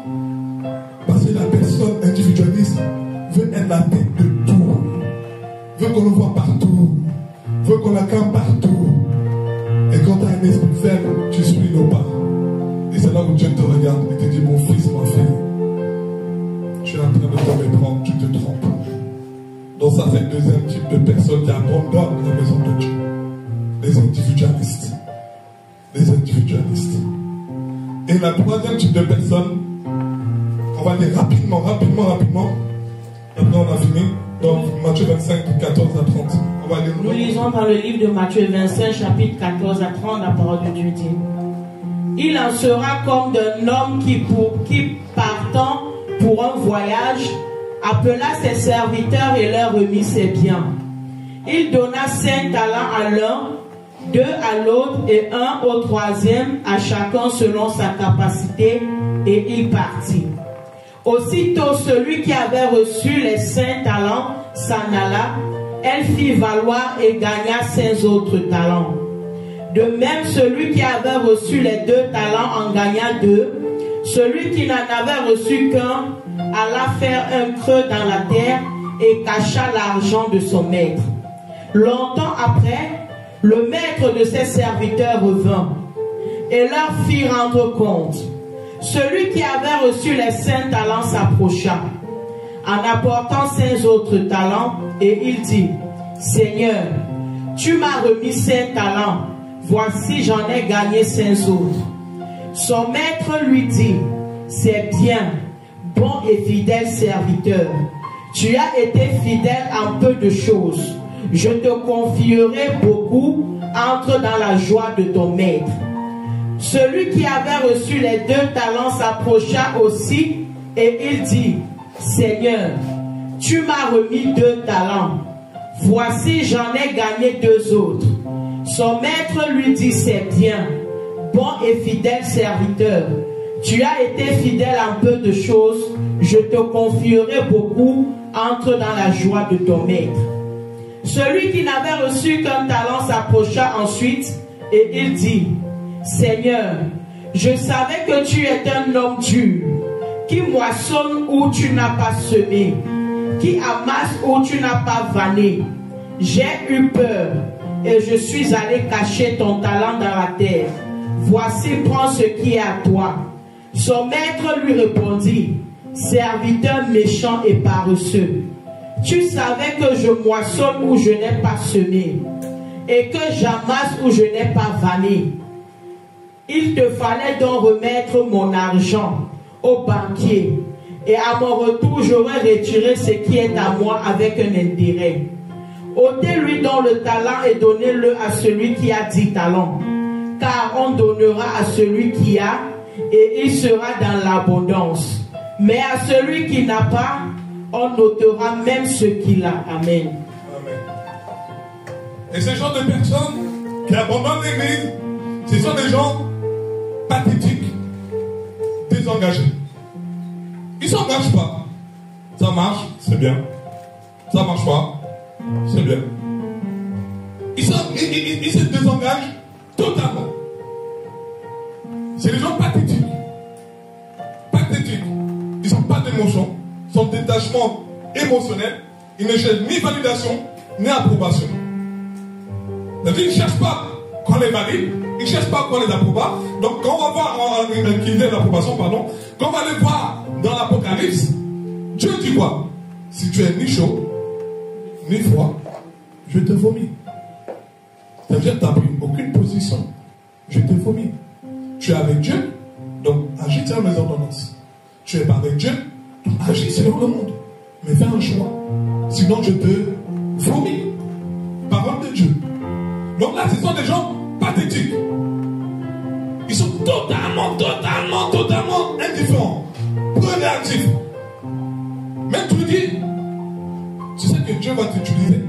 Parce que la personne individualiste veut être la tête de tout. Veut qu'on le voit partout. Veut qu'on l'acclame partout. Et quand tu as un esprit faible, tu suis nos pas. Et c'est là où Dieu te regarde et te dit, mon fils, ma fille, tu es en train de te méprendre, tu te trompes. Donc ça, c'est le deuxième type de personnes qui abandonnent la maison de Dieu. Les individualistes. Les individualistes. Et la troisième type de personne, on va dire rapidement. Après on a fini. Donc Matthieu 25, 14 à 30. On va lire. Nous lisons dans le livre de Matthieu 25, chapitre 14 à 30, la parole de Dieu dit. Il en sera comme d'un homme qui partant pour un voyage, appela ses serviteurs et leur remit ses biens. Il donna 5 talents à l'un, 2 à l'autre et 1 au troisième, à chacun selon sa capacité, et il partit. Aussitôt celui qui avait reçu les 5 talents s'en alla, elle fit valoir et gagna 5 autres talents. De même, celui qui avait reçu les 2 talents en gagna 2. Celui qui n'en avait reçu qu'un alla faire un creux dans la terre et cacha l'argent de son maître. Longtemps après, le maître de ses serviteurs revint et leur fit rendre compte. Celui qui avait reçu les 5 talents s'approcha en apportant 5 autres talents et il dit, Seigneur, tu m'as remis 5 talents, voici j'en ai gagné 5 autres. Son maître lui dit, c'est bien, bon et fidèle serviteur. Tu as été fidèle en peu de choses. Je te confierai beaucoup, entre dans la joie de ton maître. Celui qui avait reçu les 2 talents s'approcha aussi et il dit, Seigneur, tu m'as remis 2 talents. Voici j'en ai gagné 2 autres. Son maître lui dit, c'est bien, bon et fidèle serviteur. Tu as été fidèle en peu de choses, je te confierai beaucoup, entre dans la joie de ton maître. Celui qui n'avait reçu qu'un talent s'approcha ensuite et il dit, Seigneur, je savais que tu es un homme dur, qui moissonne où tu n'as pas semé, qui amasse où tu n'as pas vanné. J'ai eu peur et je suis allé cacher ton talent dans la terre. Voici, prends ce qui est à toi. Son maître lui répondit, serviteur méchant et paresseux, tu savais que je moissonne où je n'ai pas semé et que j'amasse où je n'ai pas vanné. Il te fallait donc remettre mon argent au banquier, et à mon retour j'aurais retiré ce qui est à moi avec un intérêt. Ôtez-lui donc le talent et donnez-le à celui qui a 10 talents, car on donnera à celui qui a, et il sera dans l'abondance. Mais à celui qui n'a pas, on ôtera même ce qu'il a. Amen. Amen. Et ce genre de personnes qui abandonnent l'église, ce sont des gens pathétiques, désengagés. Ils ne s'engagent pas. Ça marche, c'est bien. Ça ne marche pas, c'est bien. Ils se désengagent totalement. C'est des gens pathétiques. Pathétiques. Ils n'ont pas d'émotion. Son détachement émotionnel, ils ne cherchent ni validation, ni approbation. C'est-à-dire qu'ils ne cherchent pas qu'on les valide, ils ne cherchent pas qu'on les approuve. Donc quand on va voir qui est l'approbation, pardon, quand on va aller voir dans l'Apocalypse, Dieu dit quoi? Si tu es ni chaud, ni froid, je te vomis. C'est-à-dire que tu n'as pris aucune position, je te vomis. Tu es avec Dieu, donc agis sur mes ordonnances. Tu n'es pas avec Dieu, donc agis selon le monde. Mais fais un choix. Sinon je te vomis. Parole de Dieu. Donc là, ce sont des gens pathétiques. Ils sont totalement indifférents. Peu réactifs. Même tu lui dis, tu sais que Dieu va t'utiliser.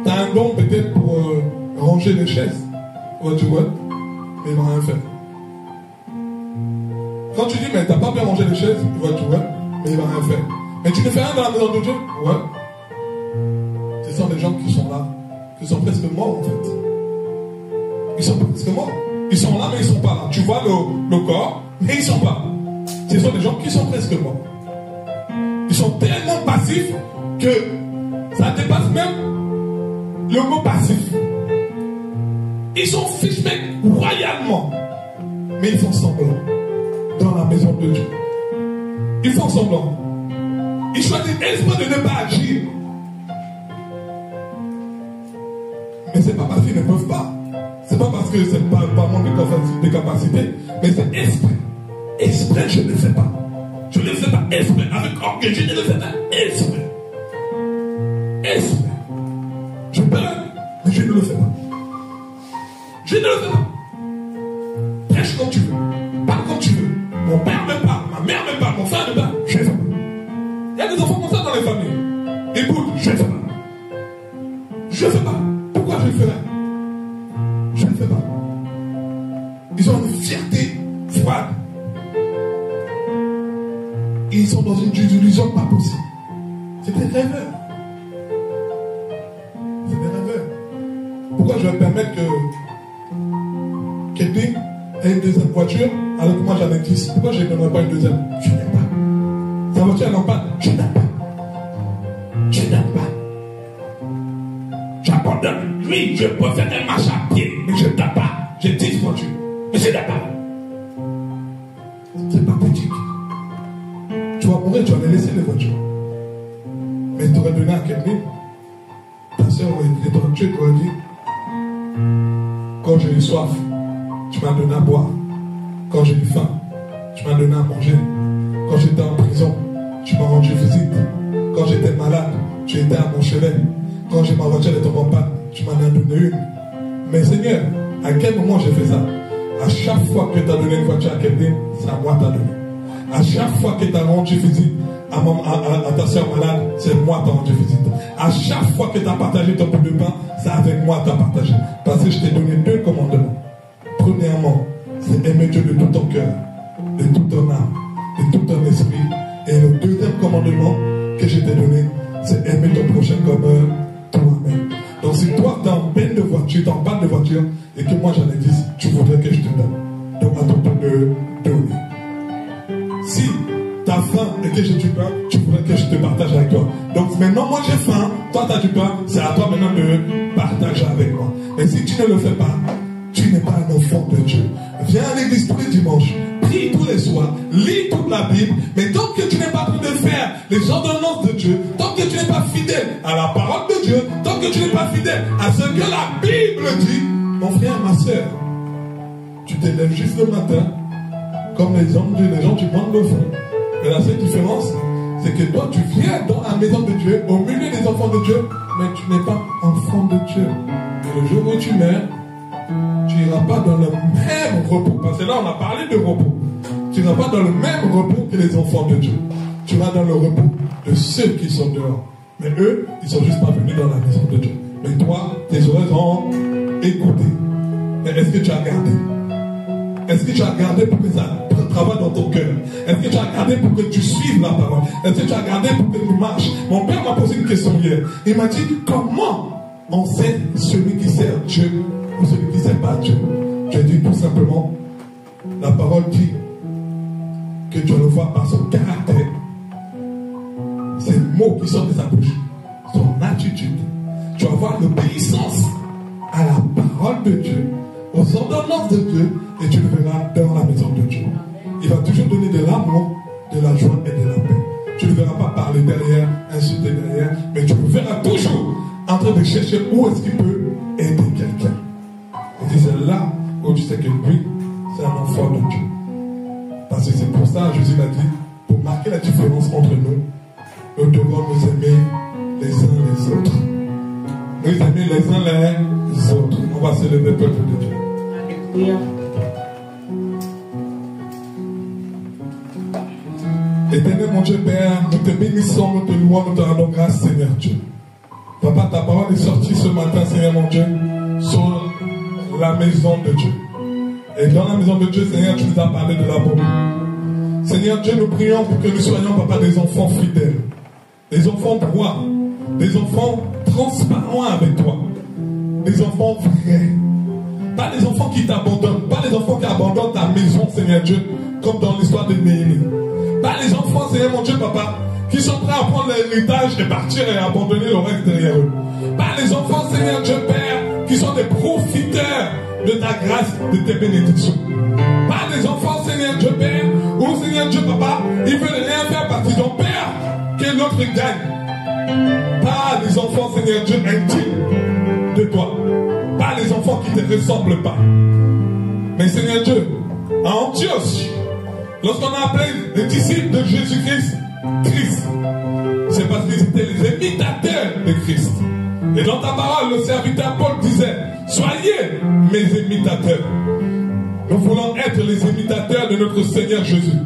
Tu as un don peut-être pour ranger les chaises. Ouais, tu vois, mais il va rien faire. Quand tu dis, mais tu n'as pas bien rangé les chaises, tu vois, mais il va rien faire. Mais tu ne fais rien dans la maison de Dieu. Ouais. Ce sont des gens qui sont là, qui sont presque morts en fait. Ils sont presque morts. Ils sont là, mais ils ne sont pas là. Tu vois le corps, mais ils ne sont pas là. Ce sont des gens qui sont presque morts. Ils sont tellement passifs que ça dépasse même le mot passif. Ils sont fichés royalement, mais ils font semblant dans la maison de Dieu. Ils font semblant. Ils choisissent exprès de ne pas agir. Mais ce n'est pas parce qu'ils ne peuvent pas. Ce n'est pas parce que c'est pas manque de capacité. Mais c'est exprès. Exprès, je ne le fais pas. Je ne le fais pas exprès. Avec orgueil, je ne le fais pas exprès. Exprès. Je peux, mais je ne le fais pas. Je ne le fais pas. Prêche comme tu veux. Parle comme tu veux. Mon père me parle, ma mère me parle, mon frère me parle. Je ne le fais pas. Il y a des enfants comme ça dans les familles. Écoute, je ne le fais pas. Je ne le fais pas. Pourquoi je le ferais? Je ne le fais pas. Ils ont une fierté froide. Ils sont dans une illusion pas possible. C'est des rêveurs. C'est des rêveurs. Pourquoi je vais permettre que quelqu'un ait une deuxième voiture alors que moi j'en ai 10? Pourquoi je ne donnerai pas une deuxième? Je n'aime pas. Sa voiture elle en panne. Je n'aime pas. Je n'aime pas. J'abandonne. Lui, je peux faire un marche à pied, mais je n'aime pas. J'ai 10 voitures, mais je n'aime pas. C'est pathétique. Tu vas mourir, tu vas les laisser les voitures. Mais tu aurais donné à quelqu'un. Ta soeur aurait été dans Dieu, tu aurais dit, quand j'ai eu soif, tu m'as donné à boire. Quand j'ai eu faim, tu m'as donné à manger. Quand j'étais en prison, tu m'as rendu visite. Quand j'étais malade, tu étais à mon chevet. Quand j'ai ma voiture de ton panne, tu m'en as donné une. Mais Seigneur, à quel moment j'ai fait ça? À chaque fois que tu as donné une voiture à quelqu'un, c'est à moi que tu as donné. À chaque fois que tu as rendu visite à ta soeur malade, c'est moi qui t'ai rendu visite. À chaque fois que tu as partagé ton bout de pain, c'est avec moi que tu as partagé. Parce que je t'ai donné 2 commandements. Premièrement, c'est aimer Dieu de tout ton cœur, de toute ton âme, de tout ton esprit. Et le deuxième commandement que je t'ai donné, c'est aimer ton prochain comme toi-même. Donc si toi tu es en peine de voiture, tu es en panne de voiture, et que moi j'en ai 10, tu voudrais que je te donne. Donc à ton tour de donner. Si ta que j'ai du pain, tu voudrais que je te partage avec toi. Donc maintenant, moi j'ai faim, toi tu as du pain, c'est à toi maintenant de partager avec moi. Mais si tu ne le fais pas, tu n'es pas un enfant de Dieu. Viens à l'église tous les dimanches, prie tous les soirs, lis toute la Bible, mais tant que tu n'es pas en train de faire les ordonnances de Dieu, tant que tu n'es pas fidèle à la parole de Dieu, tant que tu n'es pas fidèle à ce que la Bible dit, mon frère, ma soeur, tu te lèves juste le matin, comme les hommes de Dieu, les gens du monde le font. Et la seule différence, c'est que toi, tu viens dans la maison de Dieu, au milieu des enfants de Dieu, mais tu n'es pas enfant de Dieu. Et le jour où tu meurs, tu n'iras pas dans le même repos. Parce que là, on a parlé de repos. Tu n'iras pas dans le même repos que les enfants de Dieu. Tu iras dans le repos de ceux qui sont dehors. Mais eux, ils ne sont juste pas venus dans la maison de Dieu. Mais toi, tes oreilles ont écouté. Mais est-ce que tu as gardé? Est-ce que tu as gardé pour que ça travaille dans ton cœur? Est-ce que tu as gardé pour que tu suives la parole? Est-ce que tu as gardé pour que tu marches? Mon père m'a posé une question hier. Il m'a dit, comment on sait celui qui sert Dieu ou celui qui ne sert pas Dieu? Je dis tout simplement, la parole dit que tu le vois par son caractère, ces mots qui sortent de sa bouche, son attitude. Tu vas voir l'obéissance à la parole de Dieu, aux ordonnances de Dieu, et tu le verras dans la maison de Dieu. Il va toujours donner de l'amour, de la joie et de la paix. Tu ne le verras pas parler derrière, insulter derrière, mais tu le verras toujours en train de chercher où est-ce qu'il peut aider quelqu'un. Et c'est là où tu sais que lui, c'est un enfant de Dieu. Parce que c'est pour ça, Jésus m'a dit, pour marquer la différence entre nous, nous devons nous aimer les uns les autres. Nous aimer les uns les autres. On va se lever, peuple de Dieu. Alléluia. Éternel mon Dieu Père, nous te bénissons, nous te louons, nous te rendons grâce, Seigneur Dieu. Papa, ta parole est sortie ce matin, Seigneur mon Dieu, sur la maison de Dieu. Et dans la maison de Dieu, Seigneur, tu nous as parlé de l'amour. Seigneur Dieu, nous prions pour que nous soyons, Papa, des enfants fidèles, des enfants droits, des enfants transparents avec toi, des enfants vrais. Pas des enfants qui t'abandonnent, pas des enfants qui abandonnent ta maison, Seigneur Dieu, comme dans l'histoire de Néhémie. Pas les enfants, Seigneur mon Dieu, Papa, qui sont prêts à prendre l'héritage et partir et abandonner le reste derrière eux. Pas les enfants, Seigneur Dieu, Père, qui sont des profiteurs de ta grâce, de tes bénédictions. Pas des enfants, Seigneur Dieu, Père, où, Seigneur Dieu, Papa, ils veulent rien faire parce qu'ils ont peur que l'autre gagne. Pas des enfants, Seigneur Dieu, intimes de toi. Pas les enfants qui ne te ressemblent pas. Mais Seigneur Dieu, à Antioche, lorsqu'on a appelé les disciples de Jésus-Christ, Christ, c'est parce qu'ils étaient les imitateurs de Christ. Et dans ta parole, le serviteur Paul disait, soyez mes imitateurs. Nous voulons être les imitateurs de notre Seigneur Jésus.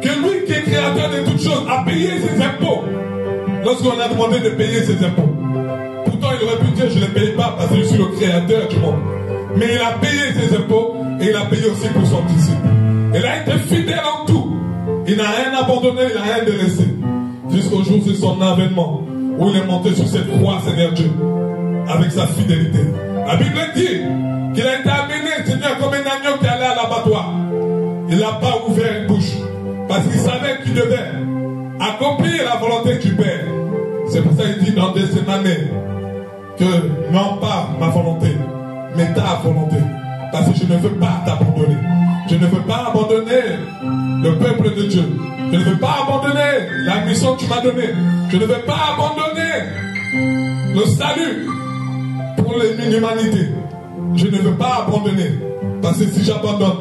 Que lui qui est créateur de toutes choses a payé ses impôts. Lorsqu'on a demandé de payer ses impôts. Pourtant, il aurait pu dire, je ne les paye pas parce que je suis le créateur du monde. Mais il a payé ses impôts et il a payé aussi pour son disciple. Il a été fidèle en tout. Il n'a rien abandonné, il n'a rien délaissé. Jusqu'au jour de son avènement, où il est monté sur cette croix, Seigneur Dieu, avec sa fidélité. La Bible dit qu'il a été amené, Seigneur, comme un agneau qui allait à l'abattoir. Il n'a pas ouvert une bouche, parce qu'il savait qu'il devait accomplir la volonté du Père. C'est pour ça qu'il dit dans ces années que non pas ma volonté, mais ta volonté. Parce que je ne veux pas t'abandonner. Je ne veux pas abandonner le peuple de Dieu. Je ne veux pas abandonner la mission que tu m'as donnée. Je ne veux pas abandonner le salut pour l'humanité. Je ne veux pas abandonner. Parce que si j'abandonne,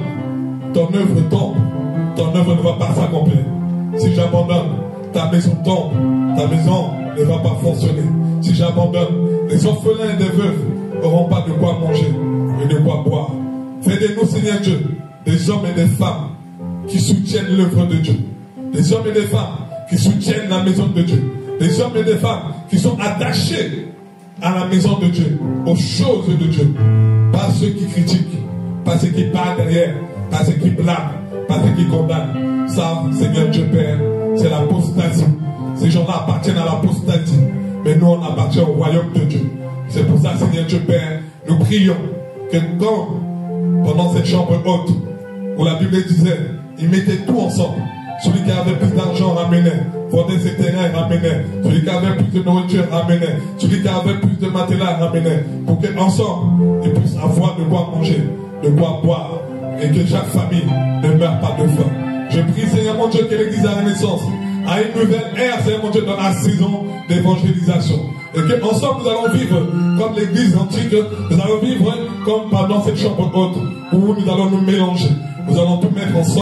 ton œuvre tombe. Ton œuvre ne va pas s'accomplir. Si j'abandonne, ta maison tombe. Ta maison ne va pas fonctionner. Si j'abandonne, les orphelins et les veuves n'auront pas de quoi manger et de quoi boire. Fais de nous, Seigneur Dieu, des hommes et des femmes qui soutiennent l'œuvre de Dieu. Des hommes et des femmes qui soutiennent la maison de Dieu. Des hommes et des femmes qui sont attachés à la maison de Dieu, aux choses de Dieu. Pas ceux qui critiquent, pas ceux qui parlent derrière, pas ceux qui blâment, pas ceux qui condamnent. Ça, Seigneur Dieu Père, c'est l'apostasie. Ces gens-là appartiennent à l'apostasie. Mais nous, on appartient au royaume de Dieu. C'est pour ça, Seigneur Dieu Père, nous prions que quand, pendant cette chambre haute, où la Bible disait, ils mettaient tout ensemble, Celui qui avait plus d'argent ramenait. Vendait ses terrains, ramenait. Celui qui avait plus de nourriture, ramenait. Celui qui avait plus de matelas, ramenait. Pour qu'ensemble, ils puissent avoir de quoi manger, de quoi boire. Et que chaque famille ne meure pas de faim. Je prie, Seigneur mon Dieu, que l'Église à la Renaissance a une nouvelle ère, Seigneur mon Dieu, dans la saison d'évangélisation. Et qu'ensemble nous allons vivre comme l'Église antique, nous allons vivre comme pendant cette chambre haute, où nous allons nous mélanger. Nous allons tout mettre ensemble.